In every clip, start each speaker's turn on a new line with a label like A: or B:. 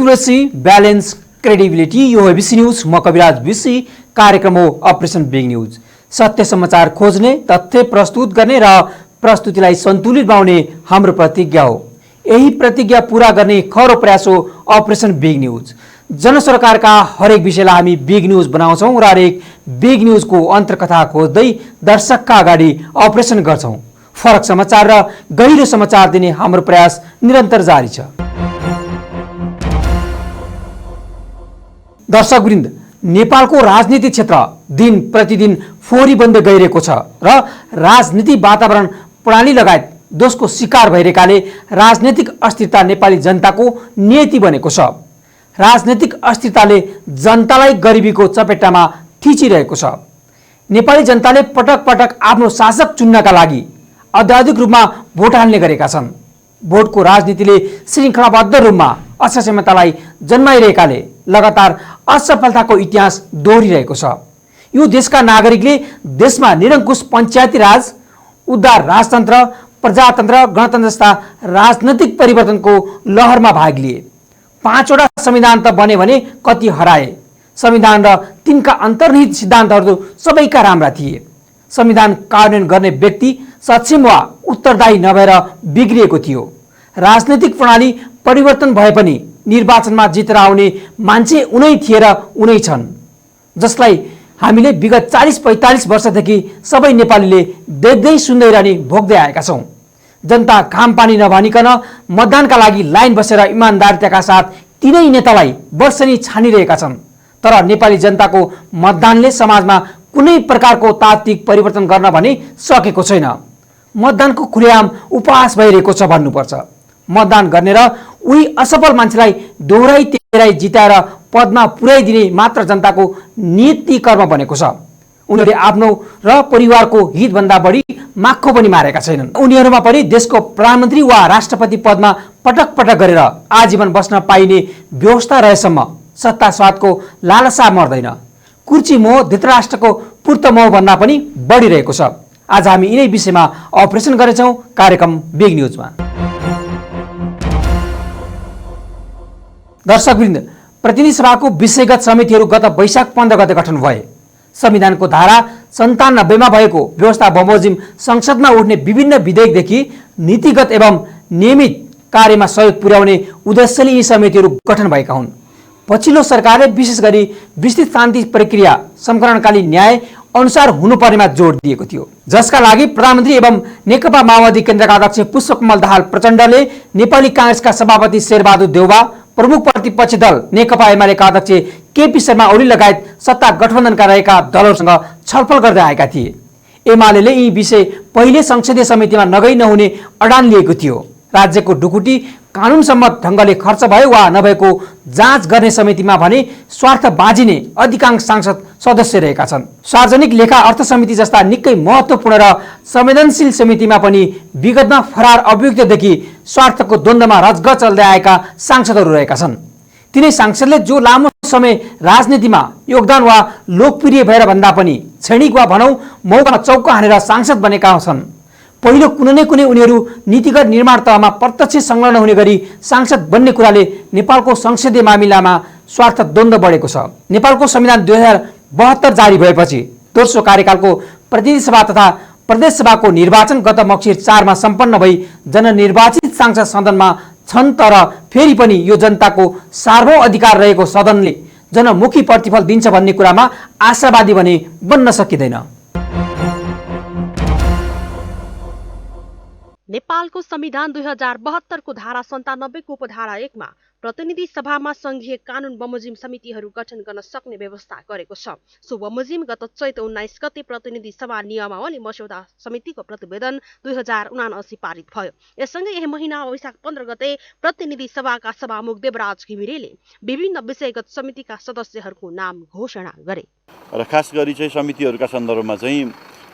A: Accuracy, balance, credibility. यो ABC news, म कविराज विसी। कार्यक्रम हो अपरेसन बिग न्यूज। सत्य समाचार खोज्ने, तथ्य प्रस्तुत गर्ने र प्रस्तुतिलाई सन्तुलित बनाउने हाम्रो प्रतिज्ञा हो। यही प्रतिज्ञा पूरा गर्ने खरो प्रयास हो अपरेसन बिग न्यूज। जनसरकारका हरेक विषयलाई हामी बिग न्यूज बनाउँछौँ र हरेक बिग न्यूजको अन्तर्कथा खोज्दै दर्शकका अगाडि अपरेसन गर्छौँ। फरक समाचार र गहिरो समाचार दिने हाम्रो प्रयास निरन्तर जारी छ। दर्शकवृन्द, नेपालको राजनीतिक क्षेत्र दिन प्रतिदिन फोहोरी बन्दै गइरहेको छ र राजनीति वातावरण प्रणाली लगायत दोषको शिकार भइरहेकाले राजनीतिक अस्थिरता नेपाली जनताको नियति बनेको छ। राजनीतिक अस्थिरताले जनतालाई गरिबीको चपेटामा थिचिरहेको छ। नेपाली जनताले पटक पटक आफ्नो शासक चुन्नका लागि अत्याधिक रूपमा भोट हाल्ने गरेका छन्। भोटको राजनीतिले श्रृङ्खलाबद्ध रूपमा असक्षमतालाई जन्माइरहेकाले लगातार असफलताको इतिहास दोहोरिरहेको छ। यो देशका नागरिकले देशमा निरङ्कुश पञ्चायती राज, उदार राजतन्त्र, प्रजातन्त्र, गणतन्त्र जस्ता राजनैतिक परिवर्तनको लहरमा भाग लिए। 5वटा संविधान त बने भने कति हराए। संविधान र तिनका अन्तर्निहित सिद्धान्तहरू सबैका राम्रा थिए। संविधान कार्यान्वयन गर्ने व्यक्ति सक्षम वा उत्तरदायी नभएर बिग्रिएको थियो। राजनैतिक प्रणाली परिवर्तन भए पनि निर्वाचनमा जितेर आउने मान्छे उनै थिए र उनै छन्, जसलाई हामीले विगत 40-45 वर्षदेखि सबै नेपालीले देख्दै सुन्दै र नि भोग्दै आएका छौँ। जनता घाम पानी नभनिकन मतदानका लागि लाइन बसेर इमान्दारिताका साथ तिनै नेतालाई वर्षेनी छानिरहेका छन्। तर नेपाली जनताको मतदानले समाजमा कुनै प्रकारको तात्विक परिवर्तन गर्न भने सकेको छैन। मतदानको खुलेआम उपहास भइरहेको छ भन्नुपर्छ। मतदान गर्ने र उही असफल मान्छेलाई दोहोऱ्याइ तेह्राइ जिताएर पदमा पुर्याइदिने मात्र जनताको नीति कर्म बनेको छ। उनीहरूले आफ्नो र परिवारको हितभन्दा बढी माखो पनि मारेका छैनन्। उनीहरूमा पनि देशको प्रधानमन्त्री वा राष्ट्रपति पदमा पटक पटक गरेर आजीवन बस्न पाइने व्यवस्था रहेसम्म सत्ता स्वादको लालसा मर्दैन। कुर्ची मोह धृतराष्ट्रको पूर्त मोह भन्दा पनि बढिरहेको छ। आज हामी यिनै विषयमा अपरेसन गरेछौँ कार्यक्रम बिग न्यूजमा। दर्शकवृन्द, प्रतिनिधि सभाको विषयगत समितिहरू गत वैशाख 15 गते गठन भए। संविधानको धारा 97 मा भएको व्यवस्था बमोजिम संसदमा उठ्ने विभिन्न विधेयकदेखि नीतिगत एवं नियमित कार्यमा सहयोग पुर्याउने उद्देश्यले यी समितिहरू गठन भएका हुन्। पछिल्लो सरकारले विशेष गरी विस्तृत शान्ति प्रक्रिया समग्रकालीन न्याय अनुसार हुनुपर्नेमा जोड दिएको थियो, जसका लागि प्रधानमन्त्री एवं नेकपा माओवादी केन्द्रका अध्यक्ष पुष्पकमल दाहाल प्रचण्डले नेपाली काङ्ग्रेसका सभापति शेरबहादुर देउवा, प्रमुख प्रतिपक्षी दल नेकपा एमालेका अध्यक्ष केपी शर्मा ओली लगायत सत्ता गठबन्धनका रहेका दलहरूसँग छलफल गर्दै आएका थिए। एमाले यी विषय पहिले संसदीय समितिमा नगई नहुने अडान लिएको थियो। राज्यको ढुकुटी कानुनसम्मत ढङ्गले खर्च भयो वा नभएको जाँच गर्ने समितिमा भने स्वार्थ बाजिने अधिकांश सांसद सदस्य रहेका छन्। सार्वजनिक लेखा अर्थ समिति जस्ता निकै महत्त्वपूर्ण र संवेदनशील समितिमा पनि विगतमा फरार अभियुक्तदेखि स्वार्थको द्वन्द्वमा रजगज चल्दै आएका सांसदहरू रहेका छन्। तिनै सांसदले जो लामो समय राजनीतिमा योगदान वा लोकप्रिय भएर भन्दा पनि क्षणिक वा भनौँ मौकामा चौका हानेर सांसद बनेका छन्। पहिलो कुनै न कुनै उनीहरू नीतिगत निर्माण तहमा प्रत्यक्ष संलग्न हुने गरी सांसद बन्ने कुराले नेपालको संसदीय मामिलामा स्वार्थ द्वन्द्व बढेको छ। नेपालको संविधान 2072 जारी भएपछि दोस्रो कार्यकालको प्रतिनिधि सभा तथा प्रदेश सभाको निर्वाचन गत मक्सिर 4 मा सम्पन्न भई जननिर्वाचित सांसद सदनमा छन्। तर फेरि पनि यो जनताको सार्वभौम अधिकार रहेको सदनले जनमुखी प्रतिफल दिन्छ भन्ने कुरामा आशावादी भने बन्न सकिँदैन।
B: नेपालको संविधान 2072 को धारा 97 को उपधारा 1 मा प्रतिनिधि सभामा संघीय कानुन बमोजिम समितिहरू गठन गर्न सक्ने व्यवस्था गरेको छ। सो बमोजिम गत चैत 19 गते प्रतिनिधि सभा नियमावली मस्यौदा समितिको प्रतिवेदन 2079 पारित भयो। यससँगै यही महिना वैशाख 15 गते प्रतिनिधि सभाका सभामुख देवराज घिमिरेले विभिन्न विषयगत समितिका सदस्यहरूको नाम घोषणा गरे।
C: र खास गरी चाहिँ समितिहरूका सन्दर्भमा चाहिँ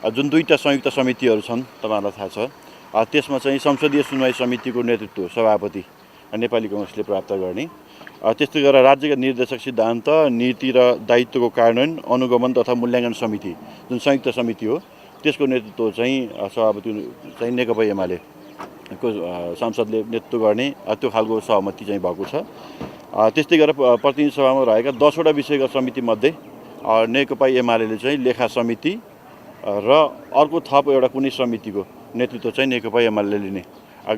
C: जुन दुईटा संयुक्त समितिहरू छन् तपाईहरुलाई थाहा छ। त्यसमा चाहिँ संसदीय सुनवाई समितिको नेतृत्व सभापति नेपाली कांग्रेसले प्राप्त गर्ने, त्यस्तै गरेर राज्यका निर्देशक सिद्धान्त नीति र दायित्वको कार्यान्वयन अनुगमन तथा मूल्याङ्कन समिति जुन संयुक्त समिति हो त्यसको नेतृत्व चाहिँ सभापति चाहिँ नेकपा एमाले को सांसदले नेतृत्व गर्ने त्यो खालको सहमति चाहिँ भएको छ। त्यस्तै गरेर प्रतिनिधि सभामा रहेका 10वटा विषयगत समितिमध्ये नेकपा एमाले चाहिँ लेखा समिति र अर्को थप एउटा कुनै समितिको नेतृत्व चाहिँ नेकपा एमाले लिने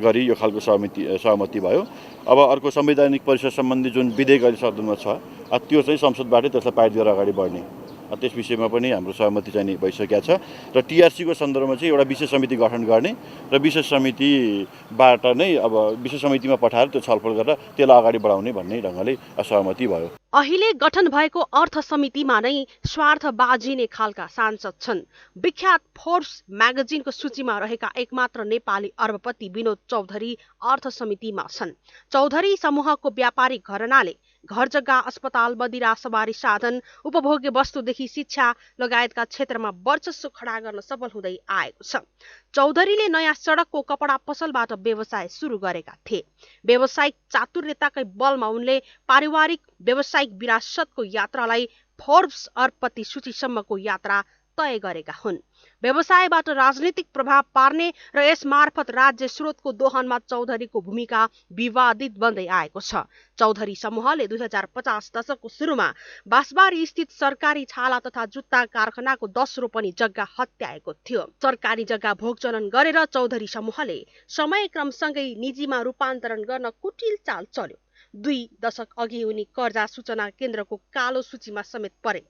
C: गरी यो खालको सहमति भयो। अब अर्को संवैधानिक परिषद सम्बन्धी जुन विधेयक अहिले सदनमा छ त्यो चाहिँ संसदबाटै त्यसलाई पारित गरेर अगाडि बढ्ने त्यस विषयमा पनि हाम्रो सहमति चाहिँ भइसकेको छ र टिआरसीको सन्दर्भमा चाहिँ एउटा विशेष समिति गठन गर्ने र विशेष समितिबाट नै अब विशेष समितिमा पठाएर त्यो छलफल गरेर त्यसलाई अगाडि बढाउने भन्ने ढङ्गले सहमति भयो।
B: अहिले गठन भएको अर्थ समितिमा नै स्वार्थ बाजिने खालका सांसद छन्। विख्यात फोर्ब्स म्यागजिनको सूचीमा रहेका एकमात्र नेपाली अरबपति विनोद चौधरी अर्थ समितिमा छन्। चौधरी समूहको व्यापारिक घरनाले घर जग्गा, अस्पताल, मदिरा, सवारी साधन, उपभोग्य वस्तुदेखि शिक्षा लगायतका क्षेत्रमा वर्चस्व खडा गर्न सफल हुँदै आएको छ। चौधरीले नयाँ सडकको कपडा पसलबाट व्यवसाय सुरु गरेका थिए। व्यावसायिक चातुर्यताकै बलमा उनले पारिवारिक व्यावसायिक विरासतको यात्रालाई फोर्ब्स अरबपति सूचीसम्मको यात्रा तय गरेका हुन्। व्यवसायबाट राजनीतिक प्रभाव पार्ने र यस मार्फत राज्य स्रोतको दोहनमा चौधरीको भूमिका विवादित बन्दै आएको छ। चौधरी समूहले 2050 दशकको सुरुमा बाँसबारी स्थित सरकारी छाला तथा जुत्ता कारखानाको 10 रोपनी जग्गा हत्याएको थियो। सरकारी जग्गा भोगचलन गरेर चौधरी समूहले समयक्रमसँगै निजीमा रूपान्तरण गर्न कुटिल चाल चल्यो। 2 दशक अघि उनी कर्जा सूचना केन्द्रको कालो सूचीमा समेत परे।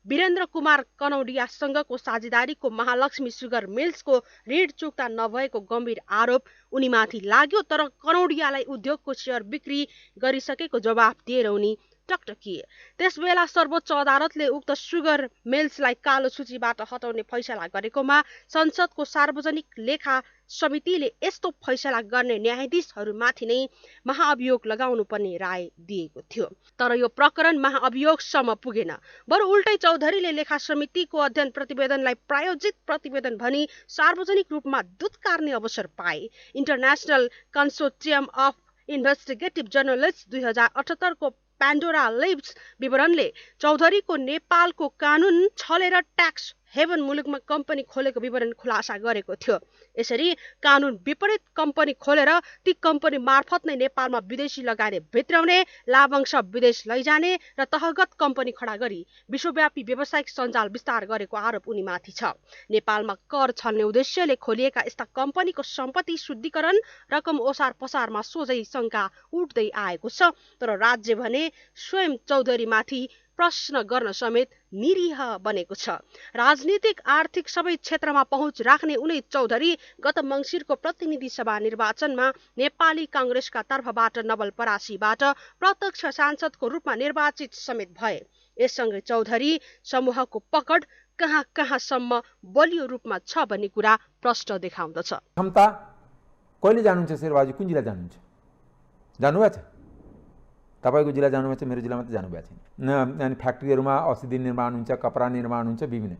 B: वीरेन्द्र कुमार कनौडियासँगको साझेदारीको महालक्ष्मी सुगर मिल्सको ऋण चुक्ता नभएको गम्भीर आरोप उनीमाथि लाग्यो, तर कनौडियालाई उद्योगको सेयर बिक्री गरिसकेको जवाफ दिएर उनी टकटकिए। त्यसबेला सर्वोच्च अदालतले उक्त सुगर मिल्सलाई कालो सूचीबाट हटाउने फैसला गरेकोमा संसदको सार्वजनिक लेखा समितिले यस्तो फैसला गर्ने न्यायाधीशहरूमाथि नै महाअभियोग लगाउनु पर्ने राय दिएको थियो। तर यो प्रकरण महाअभियोगसम्म पुगेन, बरु उल्टै चौधरीले लेखा समितिको अध्ययन प्रतिवेदनलाई प्रायोजित प्रतिवेदन भनी सार्वजनिक रूपमा दुत्कार्ने अवसर पाए। International consortium of investigative journalist 2078 को प्यान्डोरा लिप्स विवरणले चौधरीको नेपालको कानुन छलेर ट्याक्स हेभन मुलुकमा कम्पनी खोलेको विवरण खुलासा गरेको थियो। यसरी कानुन विपरीत कम्पनी खोलेर ती कम्पनी मार्फत नै नेपालमा विदेशी लगानी भित्राउने, लाभांश विदेश लैजाने र तहगत कम्पनी खडा गरी विश्वव्यापी व्यावसायिक सञ्जाल विस्तार गरेको आरोप उनीमाथि छ। नेपालमा कर छल्ने उद्देश्यले खोलिएका यस्ता कम्पनीको सम्पत्ति शुद्धिकरण, रकम ओसार पसारमा सोझै शङ्का उठ्दै आएको छ। तर राज्य भने स्वयं चौधरीमाथि प्रश्न गर्न समेत निरीह बनेको छ। राजनीतिक, आर्थिक सबै क्षेत्रमा पहुँच राख्ने उनी चौधरी गत मङ्सिरको प्रतिनिधि सभा निर्वाचनमा नेपाली काङ्ग्रेसका तर्फबाट नवलपरासीबाट प्रत्यक्ष सांसदको रूपमा निर्वाचित समेत भए। यससँगै चौधरी समूहको पकड कहाँ कहाँसम्म बलियो रूपमा छ भन्ने कुरा प्रश्न देखाउँदछ।
D: क्षमता कहिले जानुहुन्छ शेरबाजी? कुन जिल्ला जानुहुन्छ? जानुभएको छ? तपाईँको जिल्ला जानुभएको छ, मेरो जिल्लामा त जानुभएको छैन। अनि फ्याक्ट्रीहरूमा औषधि निर्माण हुन्छ, कपडा निर्माण हुन्छ, विभिन्न।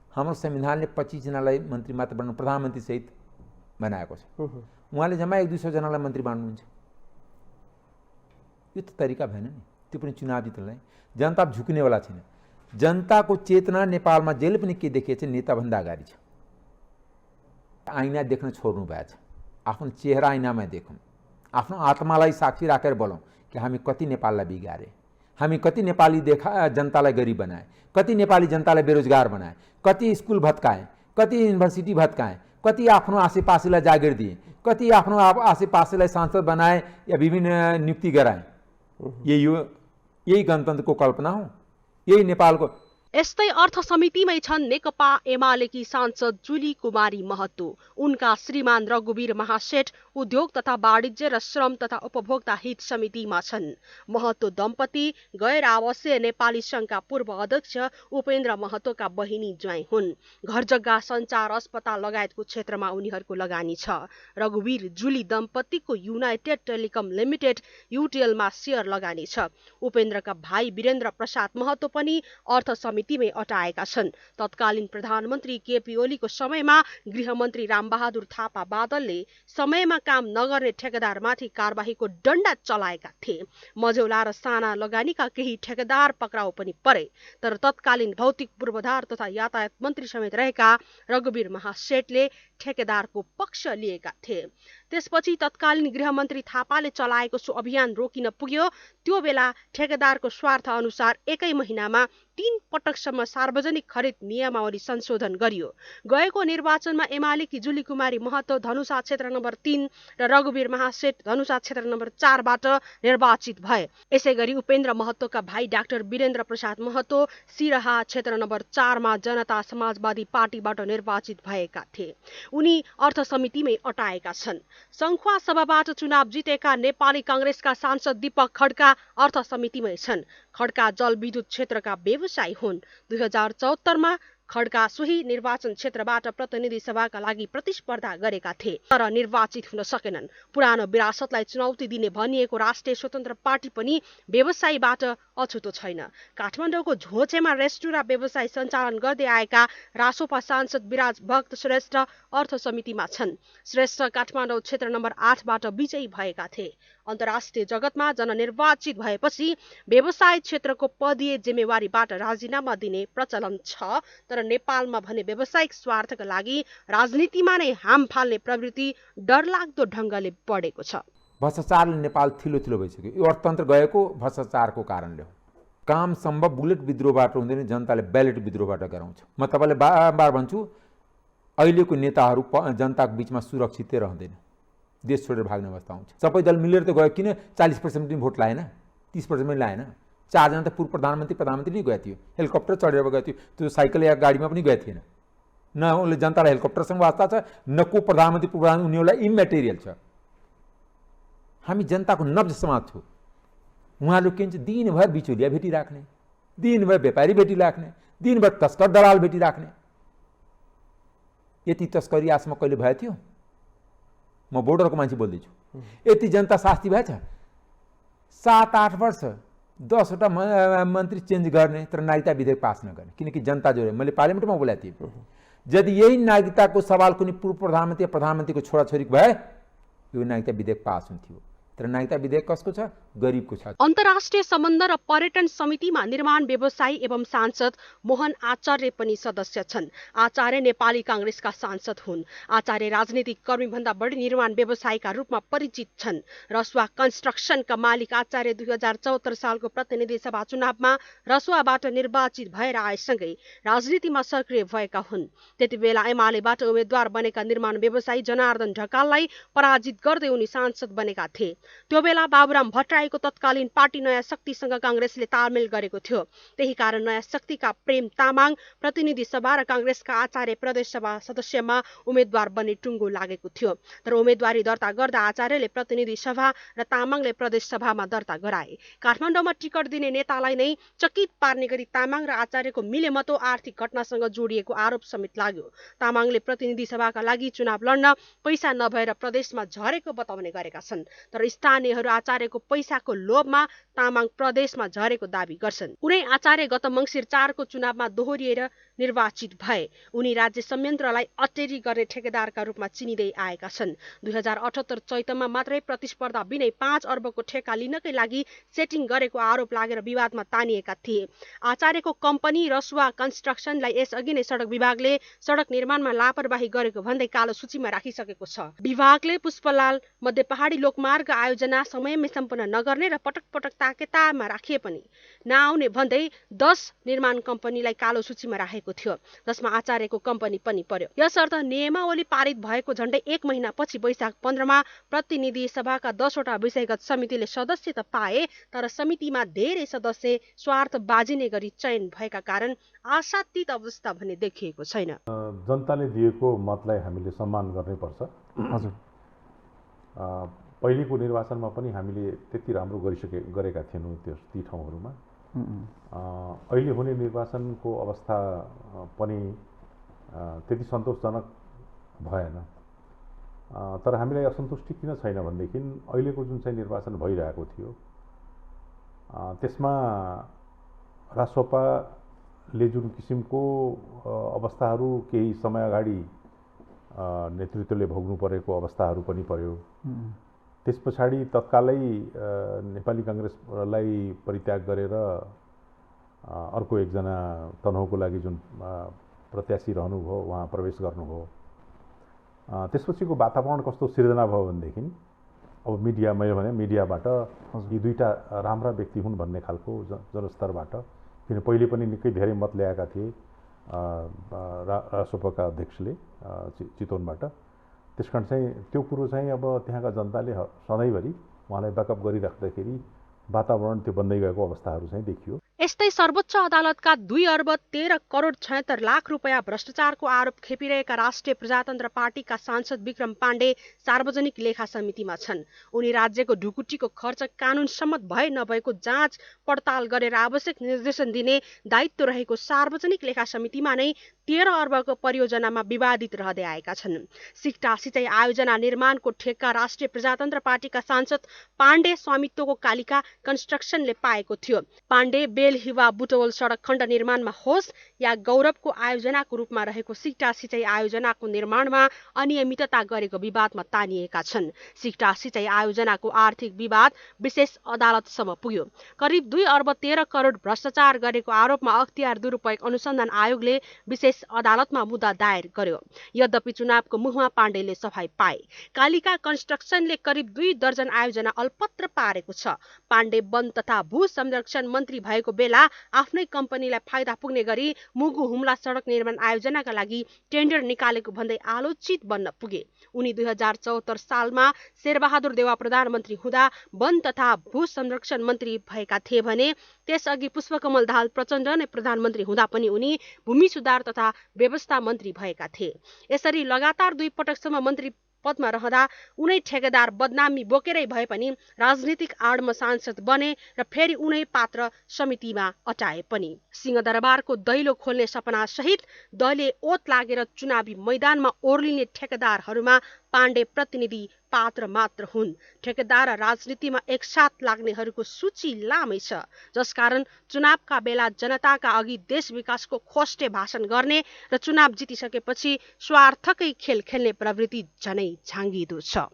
D: हाम्रो संविधानले 25 जनालाई मन्त्री मात्र बनाउनु, प्रधानमन्त्री सहित बनाएको छ। उहाँले जम्मा 100-200 जनालाई मन्त्री बान्नुहुन्छ। यो त तरिका भएन नि, त्यो पनि चुनाव जित्नलाई। जनता झुक्नेवाला छैन। जनताको चेतना नेपालमा जहिले पनि के देखिएको छ, नेताभन्दा अगाडि छ। आइना देख्न छोड्नु भएको छ। आफ्नो चेहरा आइनामा देखौँ, आफ्नो आत्मालाई साक्षी राखेर बोलौँ कि हामी कति नेपाललाई बिगारे, हामी कति नेपाली जनतालाई गरिब बनाए, कति नेपाली जनतालाई बेरोजगार बनाए, कति स्कुल भत्काएँ, कति युनिभर्सिटी भत्काएँ, कति आफ्नो आसेपासेलाई जागिर दिए, कति आफ्नो आसेपासेलाई सांसद बनाए या विभिन्न नियुक्ति गराए। यही गणतन्त्रको कल्पना हो, यही नेपालको।
B: यस्तै अर्थ समितिमै छन् नेकपा एमालेकी सांसद जुली कुमारी महतो। उनका श्रीमान रघुवीर महासेठ उद्योग तथा वाणिज्य र श्रम तथा उपभोक्ता हित समितिमा छन्। महतो दम्पति गैर आवासीय नेपाली संघका पूर्व अध्यक्ष उपेन्द्र महतोका बहिनी ज्वाइँ हुन्। घर जग्गा, सञ्चार, अस्पताल लगायतको क्षेत्रमा उनीहरूको लगानी छ। रघुवीर जुली दम्पतिको युनाइटेड टेलिकम लिमिटेड युटिएलमा सेयर लगानी छ। उपेन्द्रका भाइ वीरेन्द्र प्रसाद महतो पनि अर्थ समितिमै अटाएका छन्। तत्कालीन प्रधानमन्त्री केपी ओलीको समयमा गृहमन्त्री रामबहादुर थापा बादलले समयमा काम नगर्ने ठेकेदारमाथि कारबाहीको डण्डा चलाएका थिए। मझौला र साना लगानीका केही ठेकेदार पक्राउ पनि परे। तर तत्कालीन भौतिक पूर्वाधार तथा यातायात मन्त्री समेत रहेका रघुवीर महासेठले ठेकेदारको पक्ष लिएका थिए। त्यसपछि तत्कालीन गृहमन्त्री थापाले चलाएको सो अभियान रोकिन पुग्यो। त्यो बेला ठेकेदारको स्वार्थ अनुसार 1 महिनामा 3 पटकसम्म सार्वजनिक खरिद नियमावली संशोधन गरियो। गएको निर्वाचनमा एमालेकी जुली कुमारी महतो धनुषा क्षेत्र नम्बर 3 र रघुवीर महासेठ धनुषा क्षेत्र नम्बर 4 बाट निर्वाचित भए। यसैगरी उपेन्द्र महतोका भाइ डाक्टर वीरेन्द्र प्रसाद महतो सिरहा क्षेत्र नम्बर 4 मा जनता समाजवादी पार्टीबाट निर्वाचित भएका थिए। उनी अर्थ समितिमै अटाएका छन्। सङ्खुवा सभाबाट चुनाव जितेका नेपाली काङ्ग्रेसका सांसद दीपक खड्का अर्थ समितिमै छन्। खड्का जलविद्युत क्षेत्रका व्यवसायी हुन्। 2074 मा खड्का सोही निर्वाचन क्षेत्रबाट प्रतिनिधि सभाका लागि प्रतिस्पर्धा गरेका थिए तर निर्वाचित हुन सकेनन्। पुरानो विरासतलाई चुनौती दिने भनिएको राष्ट्रिय स्वतन्त्र पार्टी पनि व्यवसायीबाट अछुतो छैन। काठमाडौँको झोचेमा रेस्टुरा व्यवसाय सञ्चालन गर्दै आएका रासोपा सांसद विराज भक्त श्रेष्ठ अर्थ समितिमा छन्। श्रेष्ठ काठमाडौँ क्षेत्र नम्बर 8 बाट विजयी भएका थिए। अन्तर्राष्ट्रिय जगतमा जननिर्वाचित भएपछि व्यवसाय क्षेत्रको पदीय जिम्मेवारीबाट राजीनामा दिने प्रचलन छ तर नेपालमा भने व्यावसायिक स्वार्थका लागि राजनीतिमा नै हाम फाल्ने प्रवृत्ति डरलाग्दो ढङ्गले बढेको छ।
D: भ्रष्टाचारले नेपाल थिलो थिलो भइसक्यो। यो अर्थतन्त्र गएको भ्रष्टाचारको कारणले हो। काम सम्भव बुलेट विद्रोहबाट हुँदैन, जनताले ब्यालेट विद्रोहबाट गराउँछ। म तपाईँलाई बारम्बार भन्छु, अहिलेको नेताहरू जनताको बिचमा सुरक्षितै रहँदैन, देश छोडेर भाग्ने अवस्था हुन्छ। सबै दल मिलेर त गयो, किन 40% पनि भोट लाएन, 30% पनि लाएन। 4 जना त पूर्व प्रधानमन्त्री नै गएको थियो, हेलिकप्टर चढेर गएको थियो, त्यो साइकल या गाडीमा पनि गएको थिएन। न उसले जनतालाई हेलिकप्टरसँग वास्ता छ, न को प्रधानमन्त्री उनीहरूलाई इमेटेरियल छ। हामी जनताको नब्ज समाज छौँ। उहाँहरू के भन्छ, दिनभर बिचौलिया भेटिराख्ने, दिनभर व्यापारी भेटिराख्ने, दिनभर तस्कर दलाल भेटिराख्ने। यति तस्करी आसमा कहिले भयो थियो? म बोर्डरको मान्छे बोल्दैछु। यति जनता शास्ति भएछ? 7-8 वर्ष 10वटा मन्त्री चेन्ज गर्ने तर नागरिकता विधेयक पास नगर्ने, किनकि जनता जोडे। मैले पार्लियामेन्टमा बोलेको थिएँ, यदि यही नागरिकताको सवाल कुनै पूर्व प्रधानमन्त्री या प्रधानमन्त्रीको छोराछोरीको भए यो नागरिकता विधेयक पास हुन्थ्यो। तर नागरिकता विधेयक कसको छ? गरिबको छ।
B: अन्तर्राष्ट्रिय सम्बन्ध र पर्यटन समितिमा निर्माण व्यवसायी एवं सांसद मोहन आचार्य पनि सदस्य छन्। आचार्य नेपाली काङ्ग्रेसका सांसद हुन्। आचार्य राजनीतिक कर्मीभन्दा बढी निर्माण व्यवसायीका रूपमा परिचित छन्। रसुवा कन्स्ट्रक्सनका मालिक आचार्य 2074 सालको प्रतिनिधि सभा चुनावमा रसुवाबाट निर्वाचित भएर आएसँगै राजनीतिमा सक्रिय भएका हुन्। त्यति बेला एमालेबाट उम्मेद्वार बनेका निर्माण व्यवसायी जनार्दन ढकाललाई पराजित गर्दै उनी सांसद बनेका थिए। त्यो बेला बाबुराम भट्टराईको तत्कालीन पार्टी नयाँ शक्तिसँग काङ्ग्रेसले तालमेल गरेको थियो। त्यही कारण नयाँ शक्तिका प्रेम तामाङ प्रतिनिधि सभा र काङ्ग्रेसका आचार्य प्रदेश सभा सदस्यमा उम्मेद्वार बन्ने टुङ्गो लागेको थियो। तर उम्मेदवारी दर्ता गर्दा आचार्यले प्रतिनिधि सभा र तामाङले प्रदेश सभामा दर्ता गराए। काठमाडौँमा टिकट दिने नेतालाई नै चकित पार्ने गरी तामाङ र आचार्यको मिलेमतो आर्थिक घटनासँग जोडिएको आरोप समेत लाग्यो। तामाङले प्रतिनिधि सभाका लागि चुनाव लड्न पैसा नभएर प्रदेशमा झरेको बताउने गरेका छन् तर स्थानीयहरू आचार्यको पैसाको लोभमा तामाङ प्रदेशमा झरेको दावी गर्छन्। उनै आचार्य गत मङ्सिर 4 को चुनावमा दोहोरिएर निर्वाचित भए। उनी राज्य संयन्त्रलाई अटेरी गर्ने ठेकेदारका रूपमा चिनिँदै आएका छन्। 2078 चैतमा मात्रै प्रतिस्पर्धा बिनै 5 अर्बको ठेक्का लिनकै लागि सेटिङ गरेको आरोप लागेर विवादमा तानिएका थिए। आचार्यको कम्पनी रसुवा कन्स्ट्रक्सनलाई यसअघि नै सडक विभागले सडक निर्माणमा लापरवाही गरेको भन्दै कालो सूचीमा राखिसकेको छ। विभागले पुष्पलाल मध्य पहाडी लोकमार्ग आयोजना समयमै सम्पन्न नगर्ने र पटक पटक ताकेतामा राखिए पनि नआउने भन्दै 10 निर्माण कम्पनीलाई कालो सूचीमा राखेको थियो, जसमा आचार्यको कम्पनी पनि पर्यो। यसर्थ नियमावली पारित भएको झण्डै 1 महिनापछि वैशाख 15 मा प्रतिनिधि सभाका 10वटा विषयगत समितिले सदस्य त पाए तर समितिमा धेरै सदस्य स्वार्थ बाजिने गरी चयन भएका कारण आशातीत अवस्था भने देखिएको छैन।
E: जनताले दिएको मतलाई हामीले सम्मान गर्नैपर्छ।
A: हजुर,
E: पहिलेको निर्वाचनमा पनि हामीले त्यति राम्रो गरेका थिएनौँ ती ठाउँहरूमा। अहिले हुने निर्वाचनको अवस्था पनि त्यति सन्तोषजनक भएन। तर हामीलाई असन्तुष्टि किन छैन भनेदेखि अहिलेको जुन चाहिँ निर्वाचन भइरहेको थियो त्यसमा रासोपाले जुन किसिमको अवस्थाहरू केही समय अगाडि नेतृत्वले भोग्नु परेको अवस्थाहरू पनि पर्यो। त्यस पछाडि तत्कालै नेपाली काङ्ग्रेसलाई परित्याग गरेर अर्को एकजना तनहुको लागि जुन प्रत्याशी रहनुभयो, उहाँ प्रवेश गर्नुभयो। त्यसपछिको वातावरण कस्तो सिर्जना भयो भनेदेखि अब मिडिया, मैले भने मिडियाबाट यी दुईटा राम्रा व्यक्ति हुन् भन्ने खालको जनस्तरबाट, किन पहिले पनि निकै धेरै मत ल्याएका थिए रासोपाका अध्यक्षले चितवनबाट। त्यसकारण चाहिँ त्यो कुरो चाहिँ अब त्यहाँका जनताले सधैँभरि उहाँलाई ब्याकअप गरिराख्दाखेरि वातावरण त्यो बन्दै गएको अवस्थाहरू चाहिँ देखियो।
B: यस्तै सर्वोच्च अदालतका 2 अर्ब 13 करोड 76 लाख रुपियाँ भ्रष्टाचारको आरोप खेपिरहेका राष्ट्रिय प्रजातन्त्र पार्टीका सांसद विक्रम पाण्डे सार्वजनिक लेखा समितिमा छन्। उनी राज्यको ढुकुटीको खर्च कानुन सम्मत भए नभएको जाँच पडताल गरेर आवश्यक निर्देशन दिने दायित्व रहेको सार्वजनिक लेखा समितिमा नै 13 अर्बको परियोजनामा विवादित रहँदै आएका छन्। सिक्टा सिँचाइ आयोजना निर्माणको ठेक्का राष्ट्रिय प्रजातन्त्र पार्टीका सांसद पाण्डे स्वामित्वको कालिका कन्स्ट्रक्सनले पाएको थियो। पाण्डे बेलहिवा बुटवल सडक खण्ड निर्माणमा होस् या गौरवको आयोजनाको रूपमा रहेको सिक्टा सिँचाइ आयोजनाको निर्माणमा अनियमितता गरेको विवादमा तानिएका छन्। सिक्टा सिँचाइ आयोजनाको आर्थिक विवाद विशेष अदालतसम्म पुग्यो। करिब 2 अर्ब 13 करोड भ्रष्टाचार गरेको आरोपमा अख्तियार दुरुपयोग अनुसन्धान आयोगले विशेष अदालतमा मुद्दा दायर गर्यो। यद्यपि चुनावको मुखमा पाण्डेले सफाई पाए। कालिका कन्स्ट्रक्सनले करिब 2 दर्जन आयोजना अलपत्र पारेको छ। पाण्डे वन तथा भू संरक्षण मन्त्री भएको बेला आफ्नै कम्पनीलाई फाइदा पुग्ने गरी मुगु हुम्ला सडक निर्माण आयोजनाका लागि टेन्डर निकालेको भन्दै आलोचित बन्न पुगे। उनी 2074 सालमा शेरबहादुर देउवा प्रधानमन्त्री हुँदा वन तथा भू संरक्षण मन्त्री भएका थिए भने त्यसअघि पुष्पकमल दाहाल प्रचण्ड नै प्रधानमन्त्री हुँदा पनि उनी भूमि सुधार तथा व्यवस्था मन्त्री भएका थिए। यसरी लगातार 2 पटकसम्म मन्त्री पदमा रहँदा उनै ठेकेदार बदनामी बोकेरै भए पनि राजनीतिक आडमा सांसद बने र फेरि उनै पात्र समितिमा अटाए पनि। सिंहदरबारको दैलो खोल्ने सपना सहित दलले ओत लागेर चुनावी मैदानमा ओर्लिने ठेकेदारहरूमा पाण्डे प्रतिनिधि पात्र मात्र हुन्। ठेकेदार र राजनीतिमा एकसाथ लाग्नेहरूको सूची लामै छ, जसकारण चुनावका बेला जनताका अघि देश विकासको खोस्टे भाषण गर्ने र चुनाव जितिसकेपछि स्वार्थकै खेल खेल्ने प्रवृत्ति झनै झाँगिदो छ।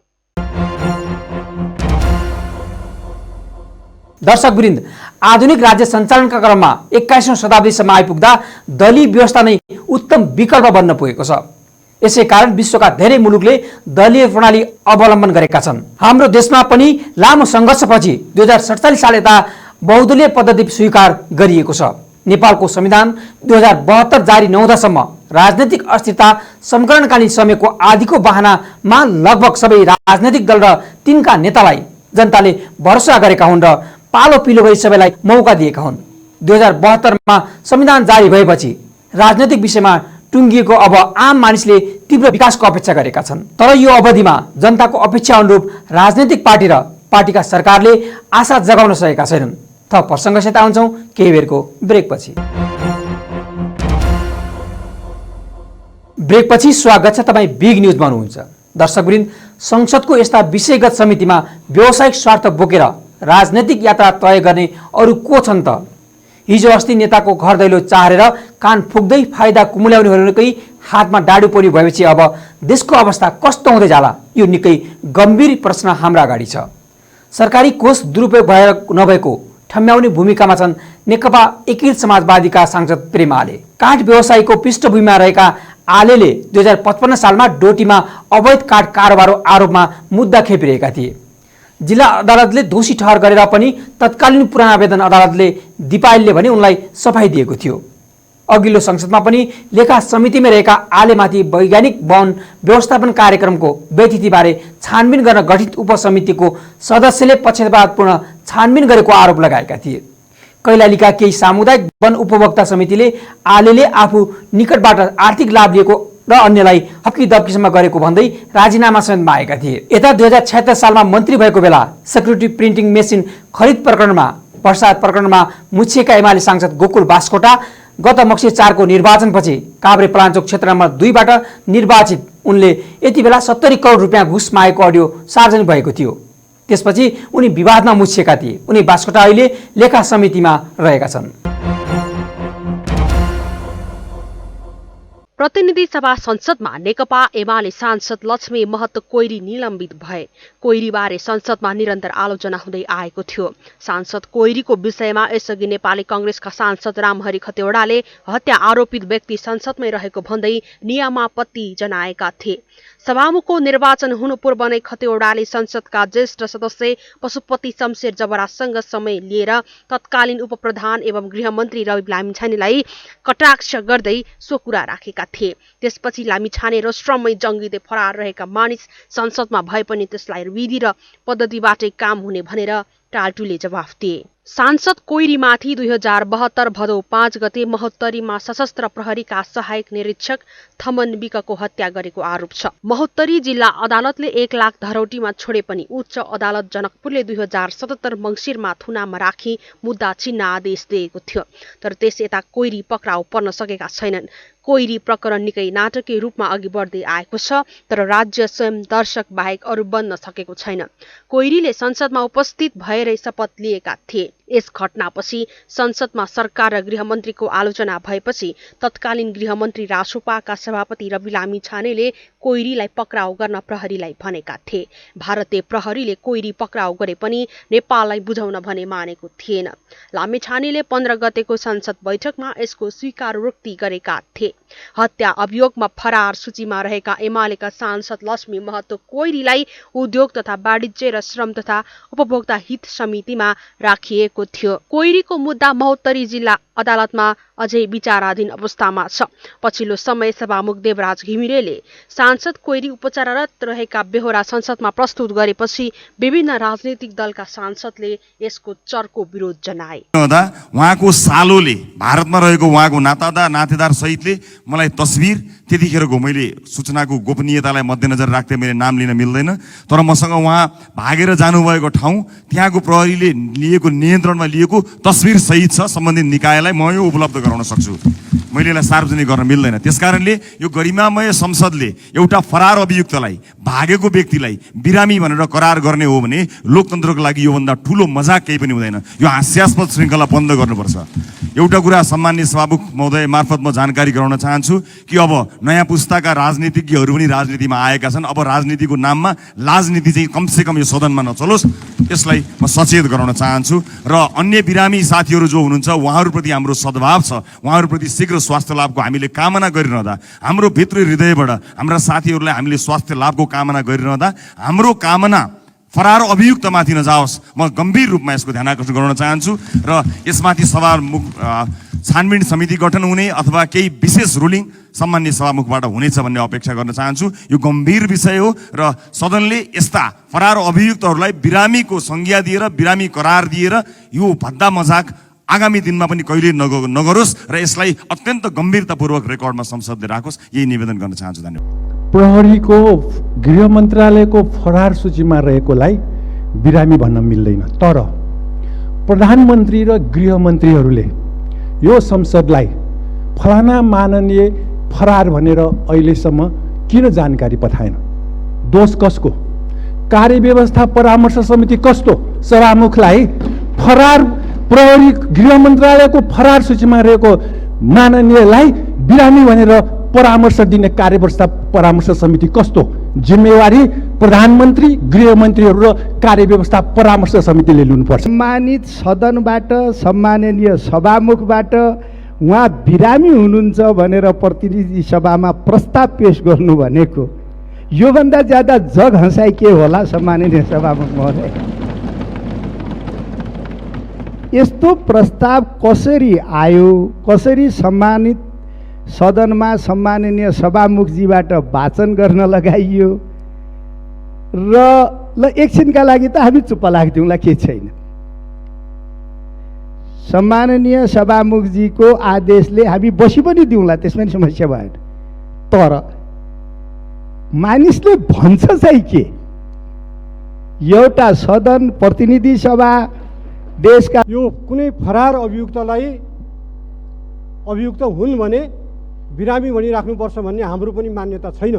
A: दर्शकवृन्द, आधुनिक राज्य सञ्चालनका क्रममा 21औं शताब्दीसम्म आइपुग्दा दलीय व्यवस्था नै उत्तम विकल्प बन्न पुगेको छ। यसै कारण विश्वका धेरै मुलुकले दलीय प्रणाली अवलम्बन गरेका छन्। हाम्रो देशमा पनि लामो सङ्घर्षपछि 2047 साल यता बहुदलीय पद्धति स्वीकार गरिएको छ। नेपालको संविधान 2072 जारी नहुँदासम्म राजनैतिक अस्थिरता संकरणकालीन समयको आदिको बहानामा लगभग सबै राजनैतिक दल र तिनका नेतालाई जनताले भरोसा गरेका हुन् र पालो पिलो गरी सबैलाई मौका दिएका हुन्। 2072 मा संविधान जारी भएपछि राजनैतिक विषयमा टुङ्गिएको अब आम मानिसले तीव्र विकासको अपेक्षा गरेका छन्। तर यो अवधिमा जनताको अपेक्षा अनुरूप राजनैतिक पार्टी र पार्टीका सरकारले आशा जगाउन सकेका छैनन्। थप प्रसङ्गसित आउँछौँ केही बेरको ब्रेकपछि। ब्रेकपछि स्वागत छ, तपाईँ बिग न्युजमा हुनुहुन्छ। दर्शकवृन्द, संसदको यस्ता विषयगत समितिमा व्यावसायिक स्वार्थ बोकेर राजनैतिक यात्रा तय गर्ने अरू को छन् त? हिजो अस्ति नेताको घर दैलो चाहेर कान फुक्दै फाइदा कुमुल्याउनेहरूकै हातमा डाडु पोली भएपछि अब देशको अवस्था कस्तो हुँदै जाला? यो निकै गम्भीर प्रश्न हाम्रा अगाडि छ। सरकारी कोष दुरुपयोग भएर नभएको ठम्ब्याउने भूमिकामा छन् नेकपा एकीकृत समाजवादीका सांसद प्रेम आले। काठ व्यवसायीको पृष्ठभूमिमा रहेका आलेले 2055 सालमा डोटीमा अवैध काठ कारोबार आरोपमा मुद्दा खेपिरहेका थिए। जिल्ला अदालतले दोषी ठहर गरेर पनि तत्कालीन पुराना आवेदन अदालतले दिपायलले भने उनलाई सफाई दिएको थियो। अघिल्लो संसदमा पनि लेखा समितिमा रहेका आलेमाथि वैज्ञानिक वन व्यवस्थापन कार्यक्रमको व्यतिथिबारे छानबिन गर्न गठित उपसमितिको सदस्यले पक्षपातपूर्ण छानबिन गरेको आरोप लगाएका थिए। कैलालीका केही सामुदायिक वन उपभोक्ता समितिले आलेले आफू निकटबाट आर्थिक लाभ लिएको र अन्यलाई हप्की दप्कीसम्म गरेको भन्दै राजीनामा समेत मागेका थिए। यता 2076 सालमा मन्त्री भएको बेला सेक्युरिटी प्रिन्टिङ मेसिन खरिद प्रकरणमा प्रसाद प्रकरणमा मुछिएका एमाले सांसद गोकुल बास्कोटा गत मक्सिर 4 को निर्वाचनपछि काभ्रे पलाञ्चोक क्षेत्र नम्बर 2 बाट निर्वाचित उनले यति बेला 70 करोड रुपियाँ घुस मागेको अडियो सार्वजनिक भएको थियो। त्यसपछि उनी विवादमा मुछिएका थिए। उनी बास्कोटा अहिले लेखा समितिमा रहेका छन्।
B: प्रतिनिधि सभा संसदमा नेकपा एमाले सांसद लक्ष्मी महतो कोइरी निलम्बित भए। कोइरीबारे संसदमा निरन्तर आलोचना हुँदै आएको थियो। सांसद कोइरीको विषयमा यसअघि नेपाली कांग्रेसका सांसद रामहरि खतिवड़ाले हत्या आरोपित व्यक्ति संसदमै रहेको भन्दै नियमापत्ति जनाएका थिए। सभामुखको निर्वाचन हुनु पूर्व नै खतिवड़ाले संसदका ज्येष्ठ सदस्य पशुपति शमशेर जबरासँग समय लिएर तत्कालीन उपप्रधान एवं गृहमन्त्री रवि लामिछानेलाई कटाक्ष गर्दै सो कुरा राखेका थिए। त्यसपछि लामिछाने र श्रममै जङ्गिँदै फरार रहेका मानिस संसदमा भए पनि त्यसलाई विधि र पद्धतिबाटै काम हुने भनेर टाल्टुले जवाफ दिए। सांसद कोइरीमाथि 2072 भदौ 5 गते महोत्तरीमा सशस्त्र प्रहरीका सहायक निरीक्षक थमन विकको हत्या गरेको आरोप छ। महोत्तरी जिल्ला अदालतले 1 लाख धरौटीमा छोडे पनि उच्च अदालत जनकपुरले 2077 मङ्सिरमा थुनामा राखी मुद्दा छिन्न आदेश दिएको थियो। तर त्यस यता कोइरी पक्राउ पर्न सकेका छैनन्। कोइरी प्रकरण निकै नाटकीय रूपमा अघि बढ्दै आएको छ, तर राज्य स्वयं दर्शक बाहेक अरू बन्न सकेको छैन। कोइरीले संसदमा उपस्थित भएरै शपथ लिएका थिए। यस घटनापछि संसदमा सरकार र गृहमन्त्रीको आलोचना भएपछि तत्कालीन गृहमन्त्री रासोपाका सभापति रवि लामिछानेले कोइरीलाई पक्राउ गर्न प्रहरीलाई भनेका थिए। भारतीय प्रहरीले कोइरी पक्राउ गरे पनि नेपाललाई बुझाउन भने मानेको थिएन। लामिछानेले 15 गतेको संसद बैठकमा यसको स्वीकारोक्ति गरेका थिए। हत्या अभियोगमा फरार सूचीमा रहेका एमालेका सांसद लक्ष्मी महतो कोइरीलाई उद्योग तथा वाणिज्य र श्रम तथा उपभोक्ता हित समितिमा राखिएको थियो। कोइरीको मुद्दा महोत्तरी जिल्ला अदालतमा अझै विचाराधीन अवस्थामा छ। पछिल्लो समय सभामुख देवराज घिमिरेले सांसद कोइरी उपचाररत रहेका बेहोरा संसदमा प्रस्तुत गरेपछि विभिन्न राजनीतिक दलका सांसदले यसको चर्को विरोध जनाए।
F: उहाँको सालोले भारतमा रहेको उहाँको नातेदार सहितले मलाई तस्बिर त्यतिखेरको मैले सूचनाको गोपनीयतालाई मध्यनजर राख्दै मैले नाम लिन मिल्दैन, तर मसँग उहाँ भागेर जानुभएको ठाउँ त्यहाँको प्रहरीले लिएको नियन्त्रणमा लिएको तस्बिर सहित छ। सम्बन्धित निकायलाई म यो उपलब्ध गराउन सक्छु। मैले यसलाई सार्वजनिक गर्न मिल्दैन। त्यसकारणले यो गरिमामय संसदले एउटा फरार अभियुक्तलाई, भागेको व्यक्तिलाई बिरामी भनेर करार गर्ने हो भने लोकतन्त्रको लागि योभन्दा ठुलो मजाक केही पनि हुँदैन। यो हास्यास्पद श्रृङ्खला बन्द गर्नुपर्छ। एउटा कुरा सम्माननीय सभामुख महोदय मार्फत म जानकारी गराउन चाहन्छु कि अब नयाँ पुस्ताका राजनीतिज्ञहरू पनि राजनीतिमा आएका छन्। अब राजनीतिको नाममा राजनीति चाहिँ कमसेकम यो सदनमा नचलोस्, यसलाई म सचेत गराउन चाहन्छु। र अन्य बिरामी साथीहरू जो हुनुहुन्छ उहाँहरूप्रति हाम्रो सद्भाव छ। उहाँहरूप्रति शीघ्र स्वास्थ्य लाभको हामीले कामना गरिरहँदा, हाम्रो भित्री हृदयबाट हाम्रा साथीहरूलाई हामीले स्वास्थ्य लाभको कामना गरिरहँदा हाम्रो कामना फरार अभियुक्तमाथि नजाओस्, म गम्भीर रूपमा यसको ध्यान आकर्षण गराउन चाहन्छु। र यसमाथि सभामुख छानबिन समिति गठन हुने अथवा केही विशेष रुलिङ सम्माननीय सभामुखबाट हुनेछ भन्ने अपेक्षा गर्न चाहन्छु। यो गम्भीर विषय हो र सदनले यस्ता फरार अभियुक्तहरूलाई बिरामीको संज्ञा दिएर, बिरामी करार दिएर यो भद्दा मजाक आगामी दिनमा पनि कहिले नगरोस् र यसलाई अत्यन्त गम्भीरतापूर्वक रेकर्डमा संसदले राखोस्, यही निवेदन गर्न चाहन्छु। धन्यवाद।
G: प्रहरीको गृह मन्त्रालयको फरार सूचीमा रहेकोलाई बिरामी भन्न मिल्दैन, तर प्रधानमन्त्री र गृहमन्त्रीहरूले यो संसदलाई फलाना माननीय फरार भनेर अहिलेसम्म किन जानकारी पठाएन? दोष कसको? कार्यव्यवस्था परामर्श समिति कस्तो सभामुखलाई फरार प्रहरी गृह मन्त्रालयको फरार सूचीमा रहेको माननीयलाई बिरामी भनेर परामर्श दिने कार्यव्यवस्था परामर्श समिति कस्तो? जिम्मेवारी प्रधानमन्त्री, गृहमन्त्रीहरू र कार्यव्यवस्था परामर्श समितिले लिनुपर्छ।
H: सम्मानित सदनबाट, सम्माननीय सभामुखबाट उहाँ बिरामी हुनुहुन्छ भनेर प्रतिनिधि सभामा प्रस्ताव पेश गर्नु भनेको योभन्दा ज्यादा जग हँसाइ के होला? सम्माननीय सभामुख महोदय, यस्तो प्रस्ताव कसरी आयो? कसरी सम्मानित सदनमा सम्माननीय सभामुखजीबाट वाचन गर्न लगाइयो? र ल एकछिनका लागि त हामी चुप्प लाग्दिउँला, के छैन। सम्माननीय सभामुखजीको आदेशले हामी बसी पनि दिउँला, त्यसमा पनि समस्या भएन। तर मानिसले भन्छ चाहिँ के? एउटा सदन, प्रतिनिधि सभा, देशका
I: यो कुनै फरार अभियुक्तलाई अभियुक्त हुन् भने बिरामी भनिराख्नुपर्छ भन्ने हाम्रो पनि मान्यता छैन।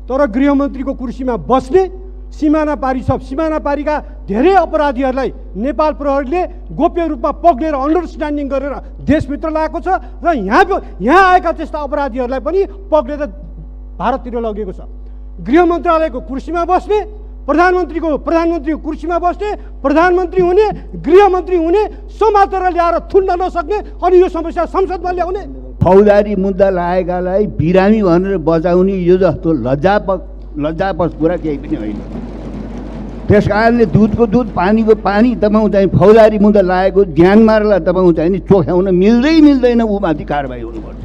I: तर गृहमन्त्रीको कुर्सीमा बस्ने सिमाना पारी सब सिमाना पारीका धेरै अपराधीहरूलाई नेपाल प्रहरीले गोप्य रूपमा पक्रेर अन्डरस्ट्यान्डिङ गरेर देशभित्र ल्याएको छ र यहाँ आएका त्यस्ता अपराधीहरूलाई पनि पक्रेर भारततिर लगेको छ। गृह मन्त्रालयको कुर्सीमा बस्ने, प्रधानमन्त्रीको कुर्सीमा बस्ने, प्रधानमन्त्री हुने, गृहमन्त्री हुने, समातेर ल्याएर थुन्न नसक्ने अनि यो समस्या संसदमा ल्याउने,
H: फौजदारी मुद्दा लागेकालाई बिरामी भनेर बचाउने यो जस्तो
J: लज्जापस कुरा केही पनि होइन। त्यस कारणले दुधको दुध पानीको पानी तपाईँ चाहिँ फौजदारी मुद्दा लागेको ज्यान मारेर तपाईँ चाहिँ नि चोख्याउन मिल्दैन, ऊ माथि कारबाही हुनुपर्छ।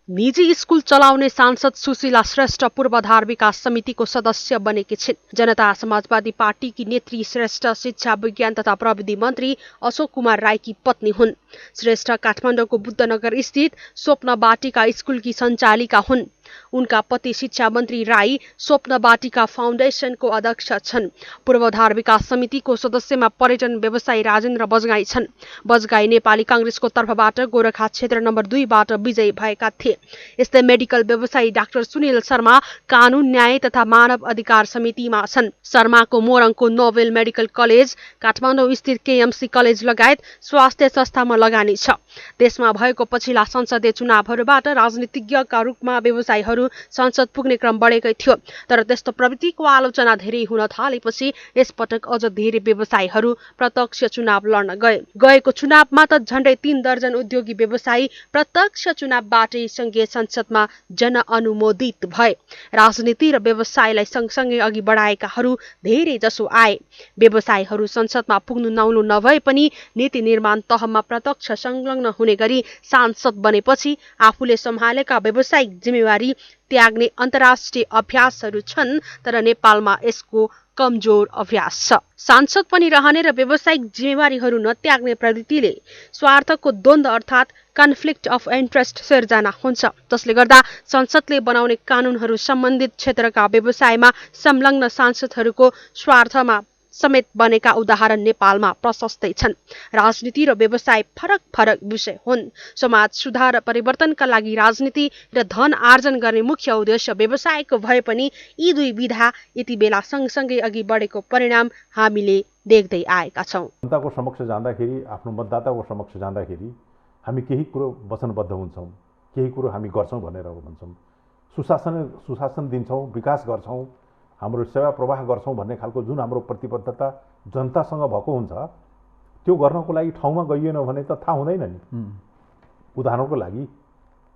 B: निजी स्कुल चलाउने सांसद सुशीला श्रेष्ठ पूर्वाधार विकास समितिको सदस्य बनेकी छिन्। जनता समाजवादी पार्टीकी नेत्री श्रेष्ठ शिक्षा विज्ञान तथा प्रविधि मन्त्री अशोक कुमार राईकी पत्नी हुन्। श्रेष्ठ काठमाडौँको बुद्धनगर स्थित स्वप्न बाटिका स्कुलकी सञ्चालिका हुन्। उनका पति शिक्षा मन्त्री राई स्वप्न बाटिका फाउन्डेसनको अध्यक्ष छन्। पूर्वाधार विकास समितिको सदस्यमा पर्यटन व्यवसायी राजेन्द्र बजगाई छन्। बजगाई नेपाली कांग्रेसको तर्फबाट गोरखा क्षेत्र नम्बर 2 बाट विजयी भएका थिए। यस्तै मेडिकल व्यवसायी डाक्टर सुनिल शर्मा कानून न्याय तथा मानव अधिकार समितिमा छन्। शर्माको मोरङको नोबेल मेडिकल कलेज, काठमाडौँ स्थित केएमसी कलेज लगायत स्वास्थ्य संस्थामा लगानी छ। देशमा भएको पछिल्ला संसदीय चुनावहरूबाट राजनीतिज्ञका रूपमा व्यवसायीहरू संसद पुग्ने क्रम बढेकै थियो, तर त्यस्तो प्रवृत्तिको आलोचना धेरै हुन थालेपछि यसपटक अझ धेरै व्यवसायीहरू प्रत्यक्ष चुनाव लड्न गए। गएको चुनावमा त झण्डै 3 दर्जन उद्योगी व्यवसायी प्रत्यक्ष चुनावबाटै संघीय संसदमा जनअनुमोदित भए। राजनीति र व्यवसायलाई सँगसँगै अघि बढाएकाहरू धेरै जसो आए। व्यवसायीहरू संसदमा पुग्नु नौलो नभए पनि नीति निर्माण तहमा प्रत्यक्ष संलग्न हुने गरी सांसद बनेपछि आफूले सम्हालेका व्यावसायिक जिम्मेवारी त्याग्ने अन्तर्राष्ट्रिय अभ्यासहरू छन्, तर नेपालमा यसको कमजोर अभ्यास छ। सांसद पनि रहने र व्यावसायिक जिम्मेवारीहरू नत्याग्ने प्रवृत्तिले स्वार्थको द्वन्द्व अर्थात् कन्फ्लिक्ट अफ इन्ट्रेस्ट सिर्जना हुन्छ, जसले गर्दा संसदले बनाउने कानूनहरू सम्बन्धित क्षेत्रका व्यवसायमा संलग्न सांसदहरूको स्वार्थमा समेत बनेका उदाहरण नेपालमा प्रशस्तै छन्। राजनीति र व्यवसाय फरक फरक विषय हुन्। समाज सुधार र परिवर्तनका लागि राजनीति र धन आर्जन गर्ने मुख्य उद्देश्य व्यवसायको भए पनि यी दुई विधा यति बेला सँगसँगै अघि बढेको परिणाम हामीले देख्दै आएका छौँ।
E: जनताको समक्ष जाँदाखेरि, आफ्नो मतदाताको समक्ष जाँदाखेरि हामी केही कुरो वचनबद्ध हुन्छौँ, केही कुरो हामी गर्छौँ भनेर भन्छौँ। सुशासन दिन्छौँ, विकास गर्छौँ, हाम्रो सेवा प्रवाह गर्छौँ भन्ने खालको जुन हाम्रो प्रतिबद्धता जनतासँग भएको हुन्छ, त्यो गर्नको लागि ठाउँमा गइएन भने त थाहा हुँदैन नि। उदाहरणको लागि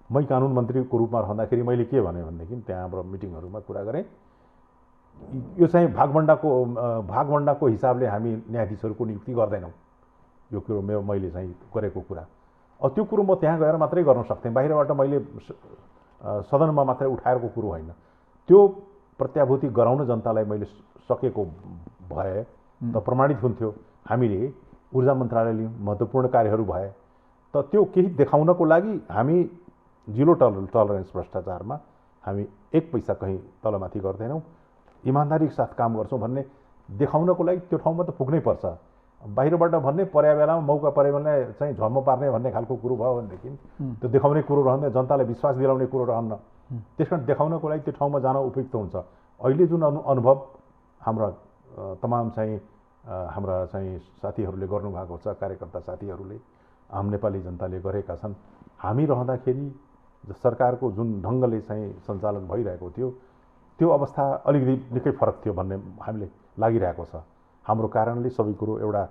E: मै कानुन मन्त्रीको रूपमा रहँदाखेरि मैले के भने भनेदेखि त्यहाँ हाम्रो मिटिङहरूमा कुरा गरेँ, यो चाहिँ भागभण्डाको हिसाबले हामी न्यायाधीशहरूको नियुक्ति गर्दैनौँ। यो कुरो मैले चाहिँ गरेको कुरा। त्यो कुरो म त्यहाँ गएर मात्रै गर्न सक्थेँ, बाहिरबाट मैले सदनमा मात्रै उठाएको कुरो होइन। त्यो प्रत्याभूति गराउन जनतालाई मैले सकेको भए त प्रमाणित हुन्थ्यो। हामीले ऊर्जा मन्त्रालयले महत्त्वपूर्ण कार्यहरू भए त त्यो केही देखाउनको लागि हामी जिरो टलरेन्स भ्रष्टाचारमा हामी एक पैसा कहीँ तलमाथि गर्दैनौँ, इमान्दारीको साथ काम गर्छौँ भन्ने देखाउनको लागि त्यो ठाउँमा त पुग्नै पर्छ। बाहिरबाट भन्ने पर्या बेलामा मौका परे भने चाहिँ झम्म पार्ने भन्ने खालको कुरो भयो भनेदेखि त्यो देखाउने कुरो रहँदैन, जनतालाई विश्वास दिलाउने कुरो रहन्न। त्यस कारण देखाउनको लागि त्यो ठाउँमा जान उपयुक्त हुन्छ। अहिले जुन अनुभव हाम्रा तमाम चाहिँ हाम्रा चाहिँ साथीहरूले गर्नुभएको छ, कार्यकर्ता साथीहरूले, आम नेपाली जनताले गरेका छन्। हामी रहँदाखेरि सरकारको जुन ढङ्गले चाहिँ सञ्चालन भइरहेको थियो त्यो अवस्था अलिकति निकै फरक थियो भन्ने हामीले लागिरहेको छ। हाम्रो कारणले सबै कुरो एउटा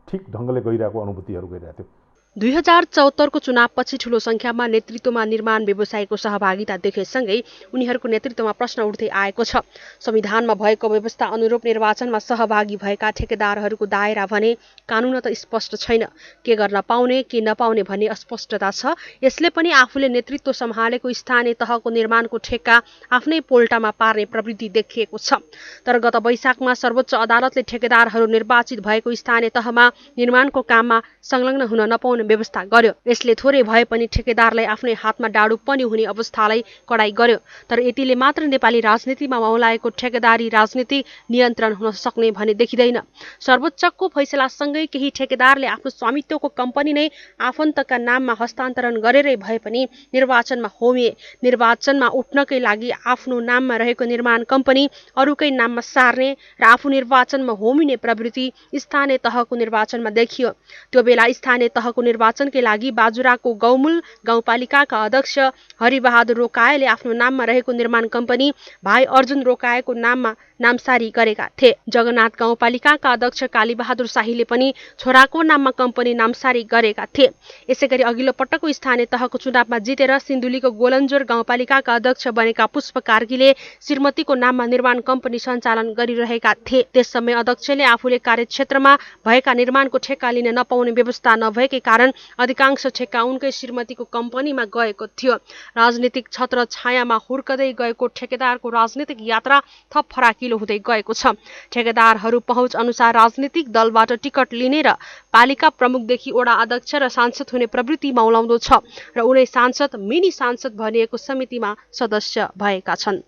E: ठिक ढङ्गले गइरहेको अनुभूतिहरू गइरहेको थियो।
B: 2074 को चुनावपछि ठूलो संख्यामा नेतृत्वमा निर्माण व्यवसायको सहभागिता देखेसँगै उनीहरूको नेतृत्वमा प्रश्न उठ्दै आएको छ। संविधानमा भएको व्यवस्था अनुरूप निर्वाचनमा सहभागी भएका ठेकेदारहरूको दायरा भने कानुन त स्पष्ट छैन। के गर्न पाउने के नपाउने भन्ने अस्पष्टता छ। यसले पनि आफूले नेतृत्व सम्हालेको स्थानीय तहको निर्माणको ठेक्का आफ्नै पोल्टामा पार्ने प्रवृत्ति देखिएको छ। तर गत वैशाखमा सर्वोच्च अदालतले ठेकेदारहरू निर्वाचित भएको स्थानीय तहमा निर्माणको काममा संलग्न हुन नपाउने व्यवस्था गर्यो। यसले थोरै भए पनि ठेकेदारलाई आफ्नै हातमा डाडु पनि हुने अवस्थालाई कडाई गर्यो। तर यतिले मात्र नेपाली राजनीतिमा मौलाएको ठेकेदारी राजनीति नियन्त्रण हुन सक्ने भने देखिँदैन। सर्वोच्चको फैसलासँगै केही ठेकेदारले आफ्नो स्वामित्वको कम्पनी नै आफन्तका नाममा हस्तान्तरण गरेरै भए पनि निर्वाचनमा होमिए। निर्वाचनमा उठ्नकै लागि आफ्नो नाममा रहेको निर्माण कम्पनी अरूकै नाममा सार्ने र आफू निर्वाचनमा होमिने प्रवृत्ति स्थानीय तहको निर्वाचनमा देखियो। त्यो बेला स्थानीय तहको निर्वाचनकै लागि बाजुराको गौमूल गाउँपालिकाका अध्यक्ष हरिबहादुर रोकाएले आफ्नो नाममा रहेको निर्माण कम्पनी भाइ अर्जुन रोकाएको नाममा नामसारी गरेका थिए। जगन्नाथ गाउँपालिकाका अध्यक्ष कालीबहादुर शाहीले पनि छोराको नाममा कम्पनी नामसारी गरेका थिए। यसैगरी अघिल्लो पटकको स्थानीय तहको चुनावमा जितेर सिन्धुलीको गोलन्जोर गाउँपालिकाका अध्यक्ष बनेका पुष्प कार्कीले श्रीमतीको नाममा निर्माण कम्पनी सञ्चालन गरिरहेका थिए। त्यस समय अध्यक्षले आफूले कार्यक्षेत्रमा भएका निर्माणको ठेक्का लिन नपाउने व्यवस्था नभएकै कारण अधिकांश ठेक्का उनकै श्रीमतीको कम्पनीमा गएको थियो। राजनीतिक छत्र छायामा हुर्कदै गएको ठेकेदारको राजनीतिक यात्रा थप फराकिलो हुँदै गएको छ। ठेकेदारहरू पहुँच अनुसार राजनीतिक दलबाट टिकट लिने र पालिका प्रमुखदेखि वडा अध्यक्ष र सांसद हुने प्रवृत्ति मौलाउँदो छ र उनै सांसद मिनी सांसद भनिएको समितिमा सदस्य भएका छन्।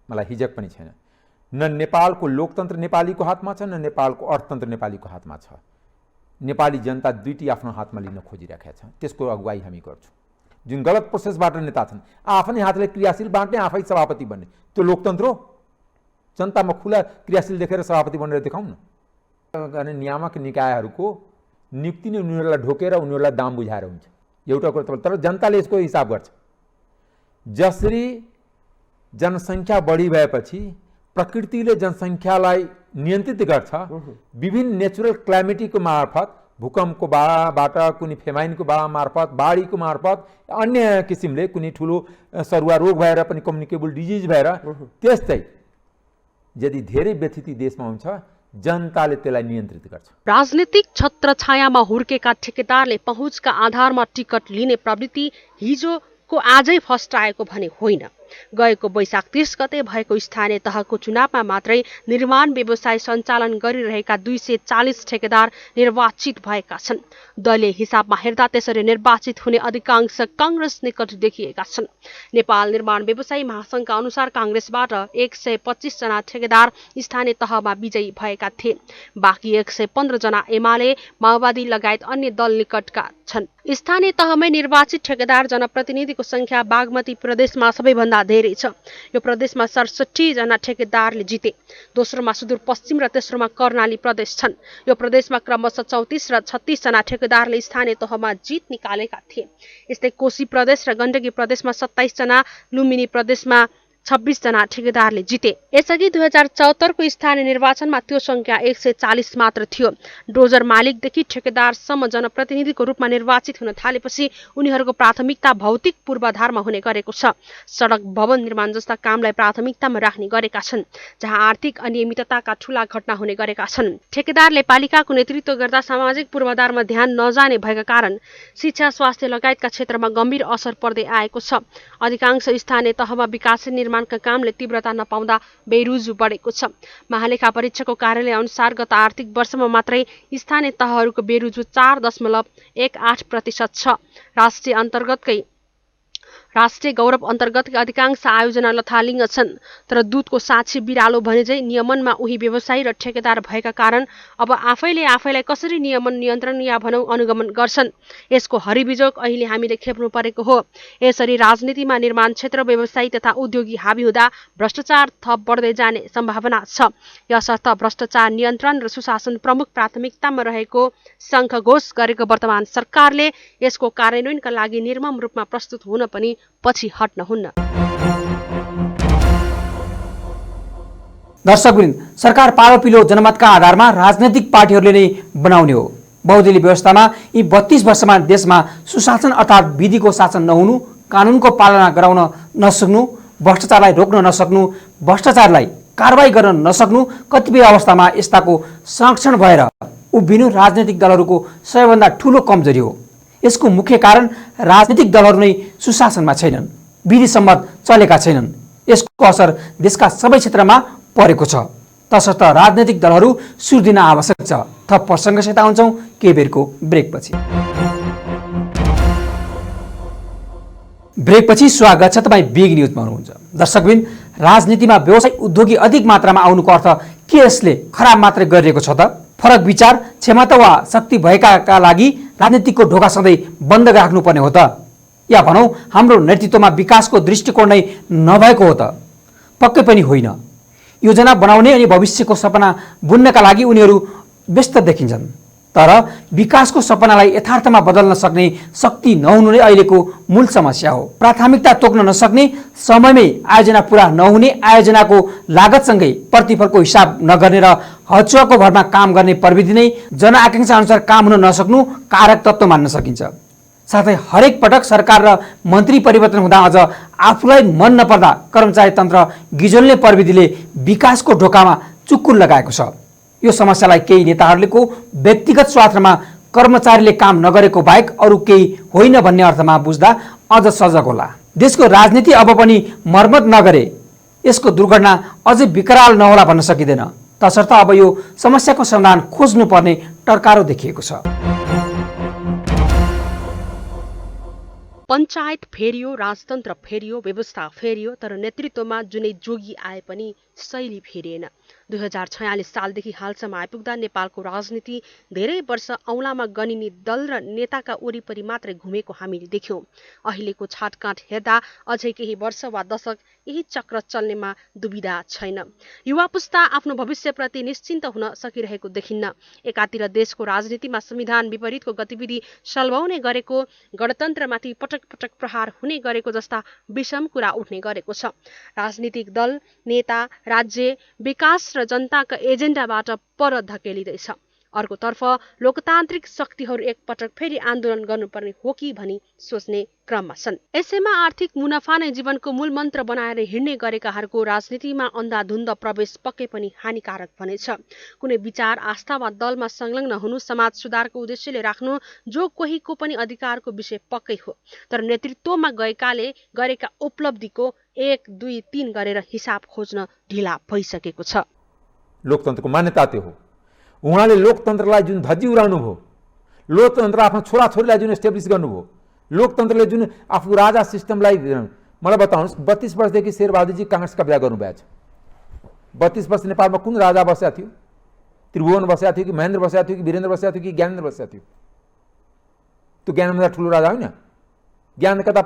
D: मलाई हिजक पनि छैन। न नेपालको लोकतन्त्र नेपालीको हातमा छ, न नेपालको अर्थतन्त्र नेपालीको हातमा छ। नेपाली जनता दुईटी आफ्नो हातमा लिन खोजिरहेका छ। त्यसको अगुवाई हामी गर्छौँ। जुन गलत प्रोसेसबाट नेता छन् आफ्नै हातले क्रियाशील बाँड्ने, आफै सभापति बन्ने, त्यो लोकतन्त्र हो? जनतामा खुला क्रियाशील देखेर सभापति बनेर देखाउँ न। अनि नियामक निकायहरूको नियुक्ति नै उनीहरूलाई ढोकेर उनीहरूलाई दाम बुझाएर हुन्छ। एउटा कुरो तर जनताले यसको हिसाब गर्छ। जसरी जनसङ्ख्या बढी भएपछि प्रकृतिले जनसङ्ख्यालाई नियन्त्रित गर्छ, विभिन्न नेचुरल क्लाइमेटीको मार्फत, भूकम्पको बाट, कुनै फेमाइनको मार्फत, बाढीको मार्फत, अन्य किसिमले कुनै ठुलो सरुवा रोग भएर पनि कम्युनिकेबल डिजिज भएर, त्यस्तै यदि धेरै व्यथिति देशमा हुन्छ जनताले त्यसलाई नियन्त्रित गर्छ।
B: राजनीतिक छत्र छायामा हुर्केका ठेकेदारले पहुँचका आधारमा टिकट लिने प्रवृत्ति हिजोको आजै फस्टाएको भने होइन। गएको वैशाख 30 गते भएको स्थानीय तहको चुनावमा मात्रै निर्माण व्यवसाय सञ्चालन गरिरहेका 240 ठेकेदार निर्वाचित भएका छन्। दलीय हिसाबमा हेर्दा त्यसरी निर्वाचित हुने अधिकांश काङ्ग्रेस निकट देखिएका छन्। नेपाल निर्माण व्यवसायी महासङ्घका अनुसार काङ्ग्रेसबाट 125 जना ठेकेदार स्थानीय तहमा विजयी भएका थिए। बाँकी 115 जना एमाले, माओवादी लगायत अन्य दल निकटका छन्। स्थानीय तहमै निर्वाचित ठेकेदार जनप्रतिनिधिको संख्या बागमती प्रदेशमा सबैभन्दा धेरै छ। यो प्रदेशमा 67 जना ठेकेदारले जिते। दोस्रोमा सुदूरपश्चिम र तेस्रोमा कर्णाली प्रदेश छन्। यो प्रदेशमा क्रमशः 34 र 36 जना ठेकेदारले स्थानीय तहमा जित निकालेका थिए। यस्तै कोशी प्रदेश र गण्डकी प्रदेशमा 27 जना, लुम्बिनी प्रदेशमा 26 जना ठेकेदारले जिते। यसअघि 2074 को स्थानीय निर्वाचनमा त्यो संख्या 140 मात्र थियो। डोजर मालिकदेखि ठेकेदारसम्म जनप्रतिनिधिको रूपमा निर्वाचित हुन थालेपछि उनीहरूको प्राथमिकता भौतिक पूर्वाधारमा हुने गरेको छ। सडक, भवन निर्माण जस्ता कामलाई प्राथमिकतामा राख्ने गरेका छन्, जहाँ आर्थिक अनियमितताका ठूला घटना हुने गरेका छन्। ठेकेदारले पालिकाको नेतृत्व गर्दा सामाजिक पूर्वाधारमा ध्यान नजाने भएका कारण शिक्षा, स्वास्थ्य लगायतका क्षेत्रमा गम्भीर असर पर्दै आएको छ। अधिकांश स्थानीय तहमा विकास निर्माणका कामले तीव्रता नपाउँदा बेरुजु बढेको छ। महालेखा परीक्षकको कार्यालय अनुसार गत आर्थिक वर्षमा मात्रै स्थानीय तहहरूको बेरुजु 4.18% छ। राष्ट्रिय गौरव अन्तर्गतका अधिकांश आयोजना लथालिङ्ग छन्। तर दूधको साक्षी बिरालो भने चाहिँ नियमनमा उही व्यवसायी र ठेकेदार भएका कारण अब आफैलाई कसरी नियमन, नियन्त्रण या भनौँ अनुगमन गर्छन्, यसको हरिबिजोग अहिले हामीले खेप्नु परेको हो। यसरी राजनीतिमा निर्माण क्षेत्र, व्यवसायी तथा उद्योगी हाबी हुँदा भ्रष्टाचार थप बढ्दै जाने सम्भावना छ। यसर्थ भ्रष्टाचार नियन्त्रण र सुशासन प्रमुख प्राथमिकतामा रहेको शङ्खघोष गरेको वर्तमान सरकारले यसको कार्यान्वयनका लागि निर्मम रूपमा प्रस्तुत हुन पनि पछि हट्नुहुन्न।
A: दर्शकवृन्द, सरकार पालो पिलो जनमतका आधारमा राजनैतिक पार्टीहरूले नै बनाउने हो। बहुदलीय व्यवस्थामा यी 32 वर्षमा देशमा सुशासन अर्थात् विधिको शासन नहुनु, कानुनको पालना गराउन नसक्नु, भ्रष्टाचारलाई रोक्न नसक्नु, भ्रष्टाचारलाई कारबाही गर्न नसक्नु, कतिपय अवस्थामा यस्ताको संरक्षण भएर उभिनु राजनैतिक दलहरूको सबैभन्दा ठूलो कमजोरी हो। यसको मुख्य कारण राजनीतिक दलहरू नै सुशासनमा छैनन्, विधि सम्मत चलेका छैनन्। यसको असर देशका सबै क्षेत्रमा परेको छ। तसर्थ राजनैतिक दलहरू सुर दिन आवश्यक छ। थप प्रसङ्गसित आउँछौँ केही बेरको ब्रेकपछि। ब्रेकपछि स्वागत छ, तपाईँ बिग न्युजमा हुनुहुन्छ। दर्शकवृन्द, राजनीतिमा व्यवसाय उद्योगी अधिक मात्रामा आउनुको अर्थ के यसले खराब मात्रै गरिरहेको छ त? फरक विचार, क्षमता वा शक्ति भएकाका लागि राजनीतिको ढोका सधैँ बन्द राख्नुपर्ने हो त? या भनौँ हाम्रो नेतृत्वमा विकासको दृष्टिकोण नै नभएको हो त? पक्कै पनि होइन। योजना बनाउने अनि भविष्यको सपना बुन्नका लागि उनीहरू व्यस्त देखिन्छन्। तर विकासको सपनालाई यथार्थमा बदल्न सक्ने शक्ति नहुनु नै अहिलेको मूल समस्या हो। प्राथमिकता तोक्न नसक्ने, समयमै आयोजना पूरा नहुने, आयोजनाको लागतसँगै प्रतिफलको हिसाब नगर्ने र हचुवाको भरमा काम गर्ने प्रविधि नै जनआकांक्षा अनुसार काम हुन नसक्नु कारक तत्त्व मान्न सकिन्छ। साथै हरेक पटक सरकार र मन्त्री परिवर्तन हुँदा अझ आफूलाई मन नपर्दा कर्मचारी तन्त्र गिजोल्ने प्रविधिले विकासको ढोकामा चुक्कुन लगाएको छ। यो समस्यालाई केही नेताहरूको व्यक्तिगत स्वार्थमा कर्मचारीले काम नगरेको बाहेक अरू केही होइन भन्ने अर्थमा बुझ्दा अझ सजग होला। देशको राजनीति अब पनि मर्मत नगरे यसको दुर्घटना अझै विकराल नहोला भन्न सकिँदैन। तसर्थ अब यो समस्याको समाधान खोज्नुपर्ने टर्कारो देखिएको छ।
B: पञ्चायत फेरियो, राजतन्त्र फेरियो, व्यवस्था फेरियो, तर नेतृत्वमा जुनै जोगी आए पनि शैली फेरिएन। 2046 सालदेखि हालसम्म आइपुग्दा नेपालको राजनीति धेरै वर्ष औँलामा गनिने दल र नेताका वरिपरि मात्रै घुमेको हामीले देख्यौँ। अहिलेको छाटकाँट हेर्दा अझै केही वर्ष वा दशक यही चक्र चल्नेमा दुविधा छैन। युवा पुस्ता आफ्नो भविष्यप्रति निश्चिन्त हुन सकिरहेको देखिन्न। एकातिर देशको राजनीतिमा संविधान विपरीतको गतिविधि सल्भाउने गरेको, गणतन्त्रमाथि पटक पटक प्रहार हुने गरेको जस्ता विषम कुरा उठ्ने गरेको छ। राजनीतिक दल, नेता, राज्य, विकास र जनताका एजेन्डाबाट पर धकेलिँदैछ। अर्कोतर्फ लोकतान्त्रिक शक्तिहरू एकपटक फेरि आन्दोलन गर्नुपर्ने हो कि भनी सोच्ने क्रममा छन्। यसैमा आर्थिक मुनाफा नै जीवनको मूल मन्त्र बनाएर हिँड्ने गरेकाहरूको राजनीतिमा अन्धाधुन्द प्रवेश पक्कै पनि हानिकारक बनेछ। कुनै विचार, आस्था वा दलमा संलग्न हुनु समाज सुधारको उद्देश्यले राख्नु जो कोहीको पनि अधिकारको विषय पक्कै हो, तर नेतृत्वमा गएकाले गरेका उपलब्धिको 1, 2, 3 गरेर हिसाब खोज्न ढिला भइसकेको छ।
D: लोकतन्त्रको मान्यता त्यो हो। उहाँले लोकतन्त्रलाई जुन धज्जी उडाउनु भयो, लोकतन्त्र आफ्नो छोराछोरीलाई जुन एस्टाब्लिस गर्नुभयो, लोकतन्त्रले जुन आफू राजा सिस्टमलाई, मलाई बताउनुहोस् 32 वर्षदेखि शेरबहादुरजी काङ्ग्रेसका बिहा गर्नुभएको छ। 32 वर्ष नेपालमा कुन राजा बसेका थियो? त्रिभुवन बसेका थियो कि महेन्द्र बसेका थियो कि वीरेन्द्र बसेका थियो कि ज्ञानेन्द्र बसेका थियो? त्यो ज्ञानेन्द्र ठुलो राजा होइन। ज्ञानेन्द्र कता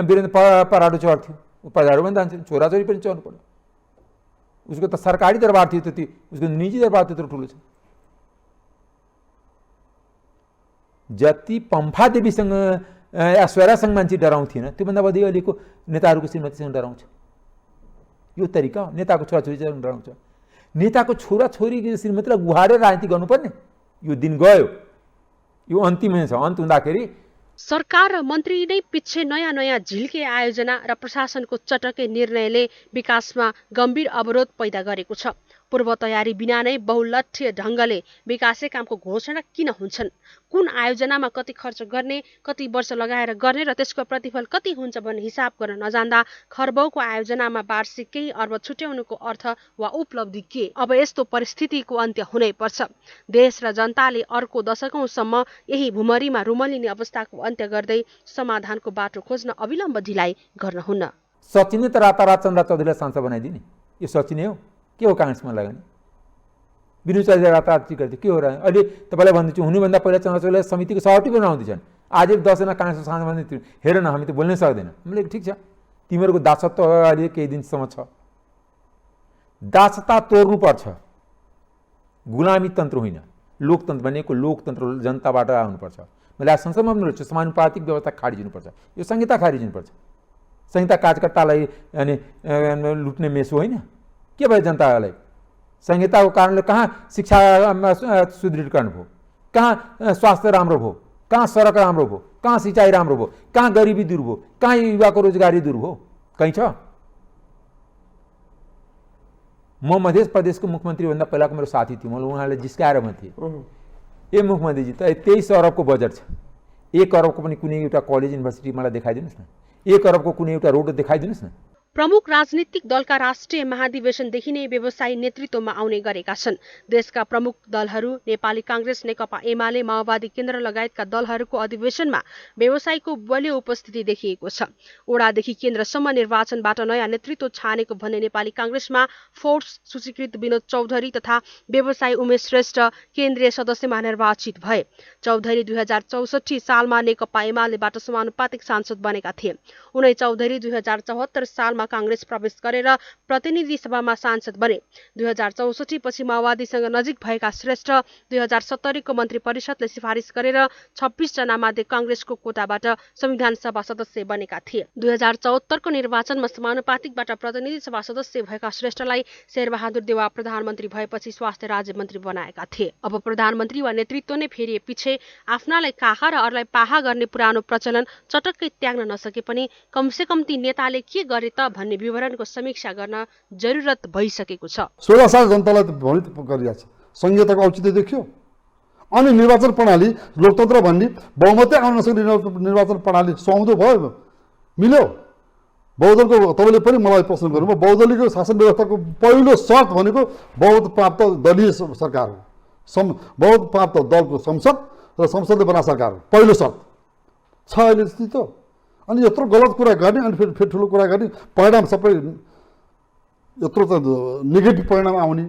D: वीरेन्द्र पराडु चढ थियो, पराडु पनि जान्छ, छोराछोरी पनि चढ्नु पर्यो। उसको त सरकारी दरबार थियो, त्यति उसको निजी दरबार त्यत्रो ठुलो छ। जति पम्फा देवीसँग ऐश्वर्यासँग मान्छे डराउँथेन, त्योभन्दा बढी अहिलेको नेताहरूको श्रीमतीसँग डराउँछ। यो तरिका नेताको छोराछोरीसँग डराउँछ। नेताको छोराछोरी श्रीमतीलाई गुहारेर राजनीति गर्नुपर्ने यो दिन गयो। यो अन्तिमै छ। अन्त हुँदाखेरि
B: सरकार र मन्त्री नै पछि नयाँ नयाँ झिल्के आयोजना र प्रशासनको चटके निर्णयले विकासमा गम्भीर अवरोध पैदा गरेको छ। पूर्व तयारी बिना नै बहुलक्ष्य ढङ्गले विकासे कामको घोषणा किन हुन्छन्? कुन आयोजनामा कति खर्च गर्ने, कति वर्ष लगाएर गर्ने र त्यसको प्रतिफल कति हुन्छ भन्ने हिसाब गर्न नजान्दा खर्बौको आयोजनामा वार्षिक केही अर्ब छुट्याउनुको अर्थ वा उपलब्धि के? अब यस्तो परिस्थितिको अन्त्य हुनै पर्छ। देश र जनताले अर्को दशकौँसम्म यही भुमरीमा रुमलिने अवस्थाको अन्त्य गर्दै समाधानको बाटो खोज्न अविलम्ब ढिलाइ गर्न हुन्न।
D: सचिन त रातारात चन्द्र चौधरीलाई सांसद बनाइदिने यो सचिन हो? के हो काङ्ग्रेसमा लगाउने? विनु चौधरी रातारात टिकट दियो, के हो र? अहिले तपाईँलाई भन्दैछु, हुनुभन्दा पहिला चन्द्र चौधरीलाई समितिको सभापति बनाउँदैछन्। आज 10 जना काङ्ग्रेसको सांसद भन्दै हेर न, हामी त बोल्नै सक्दैन। मैले ठिक छ, तिमीहरूको दासत्व अहिले केही दिनसम्म छ। दासता तोड्नुपर्छ। गुलामी तन्त्र होइन, लोकतन्त्र भनेको लोकतन्त्र जनताबाट आउनुपर्छ। मैले आज संसदमा पनि रहेछु, समानुपातिक व्यवस्था खारिज हुनुपर्छ। यो संहिता खारिज हुनुपर्छ। संहिता कार्यकर्तालाई अनि लुट्ने मेसो होइन। के भयो जनतालाई? संहिताको कारणले कहाँ शिक्षामा सुदृढीकरण भयो, कहाँ स्वास्थ्य राम्रो भयो, कहाँ सडक राम्रो भयो, कहाँ सिँचाइ राम्रो भयो, कहाँ गरिबी दूर भयो, कहाँ युवाको रोजगारी दूर भयो? कहीँ छ? म मध्य प्रदेशको मुख्यमन्त्रीभन्दा पहिलाको मेरो साथी थियो, मैले उहाँलाई जिस्काएर भन्थेँ, ए मुख्यमन्त्रीजी त 23 अरबको बजेट छ, 1 अरबको पनि कुनै एउटा कलेज युनिभर्सिटी मलाई देखाइदिनुहोस् न, 1 अरबको कुनै एउटा रोड देखाइदिनुहोस् न।
B: प्रमुख राजनीतिक दलका राष्ट्रिय महाधिवेशनदेखि नै व्यवसायी नेतृत्वमा आउने गरेका छन्। देशका प्रमुख दलहरू नेपाली काङ्ग्रेस, नेकपा एमाले, माओवादी केन्द्र लगायतका दलहरूको अधिवेशनमा व्यवसायीको बलियो उपस्थिति देखिएको छ। ओडादेखि केन्द्रसम्म निर्वाचनबाट नयाँ नेतृत्व छानेको भन्ने नेपाली काङ्ग्रेसमा फोर्ब्स सूचीकृत विनोद चौधरी तथा व्यवसायी उमेश श्रेष्ठ केन्द्रीय सदस्यमा निर्वाचित भए। चौधरी 2064 सालमा नेकपा एमालेबाट समानुपातिक सांसद बनेका थिए। उनै चौधरी 2074 सालमा सालमा काङ्ग्रेस प्रवेश गरेर प्रतिनिधि सभामा सांसद बने। 2064 पछि माओवादीसँग नजिक भएका श्रेष्ठ 2070 को मन्त्री परिषदले सिफारिस गरेर 26 जना मध्ये काङ्ग्रेसको कोटाबाट संविधान सभा सदस्य बनेका थिए। 2074 को निर्वाचनमा समानुपातिकबाट प्रतिनिधि सभा सदस्य भएका श्रेष्ठलाई शेरबहादुर देउवा प्रधानमन्त्री भएपछि स्वास्थ्य राज्य मन्त्री बनाएका थिए। अब प्रधानमन्त्री वा नेतृत्व नै फेरिए पछि आफ्नालाई काखा र अरूलाई पाहा गर्ने पुरानो प्रचलन चटक्कै त्याग्न नसके पनि कमसेकम ती नेताले के गरे त भन्ने विवरणको समीक्षा गर्न जरुरत भइसकेको छ।
K: 16 साल जनतालाई भ्रमित गरिरहेको छ। संहिताको औचित्य देखियो। अनि निर्वाचन प्रणाली लोकतन्त्र भन्ने बहुमतै आउन नसक्ने निर्वाचन प्रणाली सुहाउँदो भयो, मिल्यो। बहुदलको तपाईँले पनि मलाई प्रश्न गर्नुभयो, बहुदलीय शासन व्यवस्थाको पहिलो शर्त भनेको बहुमत प्राप्त दलीय सरकार हो। बहुमत प्राप्त दलको संसद र संसदले बना सरकार हो, पहिलो शर्त छ अहिले स्थिति। अनि यत्रो गलत कुरा गर्ने अनि फेरि ठुलो कुरा गर्ने, परिणाम सबै यत्रो त नेगेटिभ परिणाम आउने,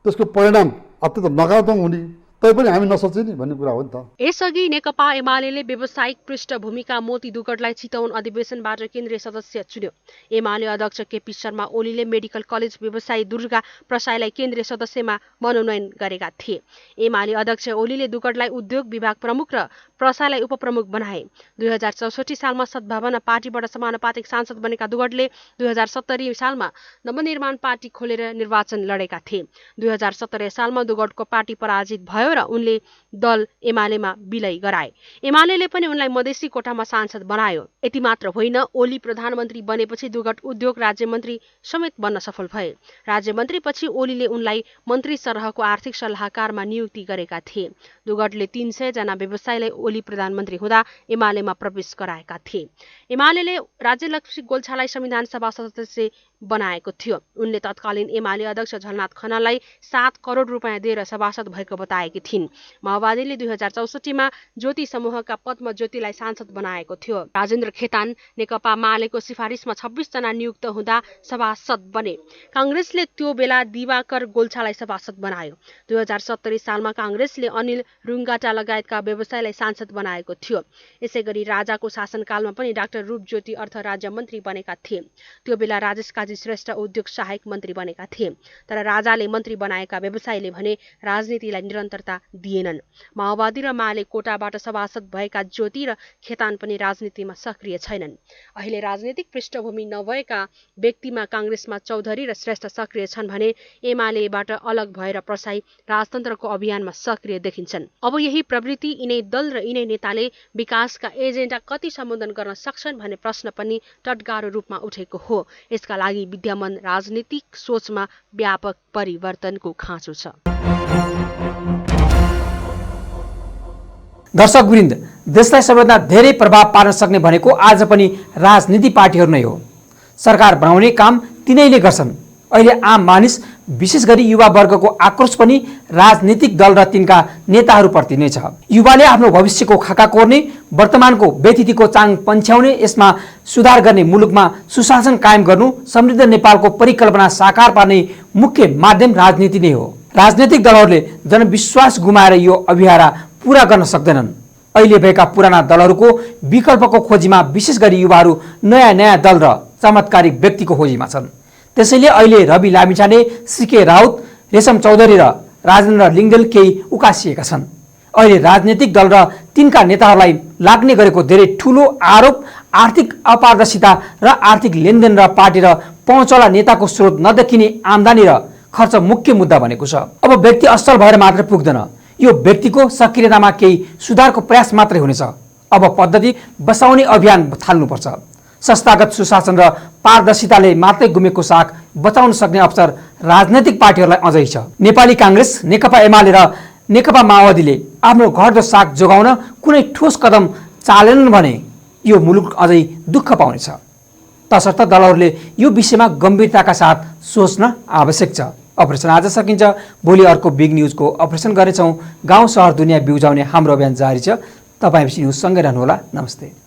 K: त्यसको परिणाम अत्यन्त नकारात्मक हुने, तैपनि हामी नसोचे नि भन्ने कुरा हो नि त।
B: यसअघि नेकपा एमाले व्यावसायिक पृष्ठभूमिका मोती दुगडलाई चितवन अधिवेशनबाट केन्द्रीय सदस्य चुन्यो। एमाले अध्यक्ष केपी शर्मा ओलीले मेडिकल कलेज व्यवसायी दुर्गा प्रसाईलाई केन्द्रीय सदस्यमा मनोनयन गरेका थिए। एमाले अध्यक्ष ओलीले दुगडलाई उद्योग विभाग प्रमुख र प्रसाईलाई उपप्रमुख बनाए। 2064 सालमा सद्भावना पार्टीबाट समानुपातिक सांसद बनेका दुगडले 2070 सालमा नवनिर्माण पार्टी खोलेर निर्वाचन लडेका थिए। 2017 सालमा दुगडको पार्टी पराजित भयो र उनले दल एमालेमा विलय गराए। एमालेले पनि उनलाई मधेसी कोटामा सांसद बनायो। यति मात्र होइन, ओली प्रधानमन्त्री बनेपछि दुगड उद्योग राज्यमन्त्री समेत बन्न सफल भए। राज्यमन्त्रीपछि ओलीले उनलाई मन्त्री सरहको आर्थिक सल्लाहकारमा नियुक्ति गरेका थिए। दुगडले 300 जना व्यवसायीलाई ओली प्रधानमन्त्री हुँदा एमालेमा प्रवेश गराएका थिए। एमालेले राज्यलक्ष्मी गोल्छालाई संविधान सभा सदस्य बनाएको थियो। उनले तत्कालीन एमाले अध्यक्ष झलनाथ खनाललाई 7 करोड रुपियाँ दिएर सभासद भएको बताएकी थिइन्। माओवादीले 2064 मा ज्योति समूहका पद्म ज्योतिलाई सांसद बनाएको थियो। राजेन्द्र खेतान नेकपा मालेको सिफारिसमा 26 जना नियुक्त हुँदा सभासद बने। काङ्ग्रेसले त्यो बेला दिवाकर गोल्छालाई सभासद बनायो। 2070 सालमा काङ्ग्रेसले अनिल रुङ्गाटा लगायतका व्यवसायीलाई सांसद बनाएको थियो। यसैगरी राजाको शासनकालमा पनि डाक्टर रूपज्योति अर्थ राज्य मन्त्री बनेका थिए। त्यो बेला राजेश काजी श्रेष्ठ उद्योग सहायक मन्त्री बनेका थिए। तर राजाले मन्त्री बनाएका व्यवसायीले भने राजनीतिलाई निरन्तरता दिएनन्। माओवादी र माले कोटाबाट सभासद भएका ज्योति र खेतान पनि राजनीतिमा सक्रिय छैनन्। अहिले राजनीतिक पृष्ठभूमि नभएका व्यक्तिमा काङ्ग्रेसमा चौधरी र श्रेष्ठ सक्रिय छन् भने एमालेबाट अलग भएर प्रसाई राजतन्त्रको अभियानमा सक्रिय देखिन्छन्। अब यही प्रवृत्ति यिनै दल र यिनै नेताले विकासका एजेन्डा कति सम्बोधन गर्न सक्छन् भन्ने प्रश्न पनि टटगारो रूपमा उठेको हो। यसका लागि विद्यमान राजनीतिक सोचमा व्यापक परिवर्तनको खाँचो छ।
A: दर्शकवृन्द, देशलाई सबैभन्दा धेरै प्रभाव पार्न सक्ने भनेको आज पनि राजनीति पार्टीहरू नै हो। सरकार बनाउने काम तिनैले गर्छन्। अहिले आम मानिस विशेष गरी युवा वर्गको आक्रोश पनि राजनीतिक दल र तिनका नेताहरूप्रति नै छ। युवाले आफ्नो भविष्यको खाका कोर्ने, वर्तमानको व्यतिथिको चाङ पन्छ्याउने, यसमा सुधार गर्ने, मुलुकमा सुशासन कायम गर्नु, समृद्ध नेपालको परिकल्पना साकार पार्ने मुख्य माध्यम राजनीति नै हो। राजनीतिक दलहरूले जनविश्वास गुमाएर यो अभियारा पूरा गर्न सक्दैनन्। अहिले भएका पुराना दलहरूको विकल्पको खोजीमा विशेष गरी युवाहरू नयाँ नयाँ दल र चमत्कारिक व्यक्तिको खोजीमा छन्। त्यसैले अहिले रवि लामिछाने, सीके राउत, रेशम चौधरी र राजेन्द्र लिङ्गदेल केही उकासिएका छन्। अहिले राजनीतिक दल र तिनका नेताहरूलाई लाग्ने गरेको धेरै ठूलो आरोप आर्थिक अपारदर्शिता र आर्थिक लेनदेन र पार्टी र पहुँचवाला नेताको स्रोत नदेखिने आम्दानी र खर्च मुख्य मुद्दा बनेको छ। अब व्यक्ति असल भएर मात्र पुग्दैन, यो व्यक्तिको सक्रियतामा केही सुधारको प्रयास मात्रै हुनेछ। अब पद्धति बसाउने अभियान थाल्नुपर्छ। संस्थागत सुशासन र पारदर्शिताले मात्रै गुमेको साग बचाउन सक्ने अवसर राजनैतिक पार्टीहरूलाई अझै छ। नेपाली काङ्ग्रेस, नेकपा एमाले र नेकपा माओवादीले आफ्नो घट्दो साग जोगाउन कुनै ठोस कदम चालेनन् भने यो मुलुक अझै दुःख पाउनेछ। तसर्थ दलहरूले यो विषयमा गम्भीरताका साथ सोच्न आवश्यक छ। अपरेसन आज सकिन्छ, भोलि अर्को बिग न्युजको अपरेसन गर्नेछौँ। गाउँ सहर दुनियाँ बिउजाउने हाम्रो अभियान जारी छ। तपाईँ न्युज सँगै रहनुहोला। नमस्ते।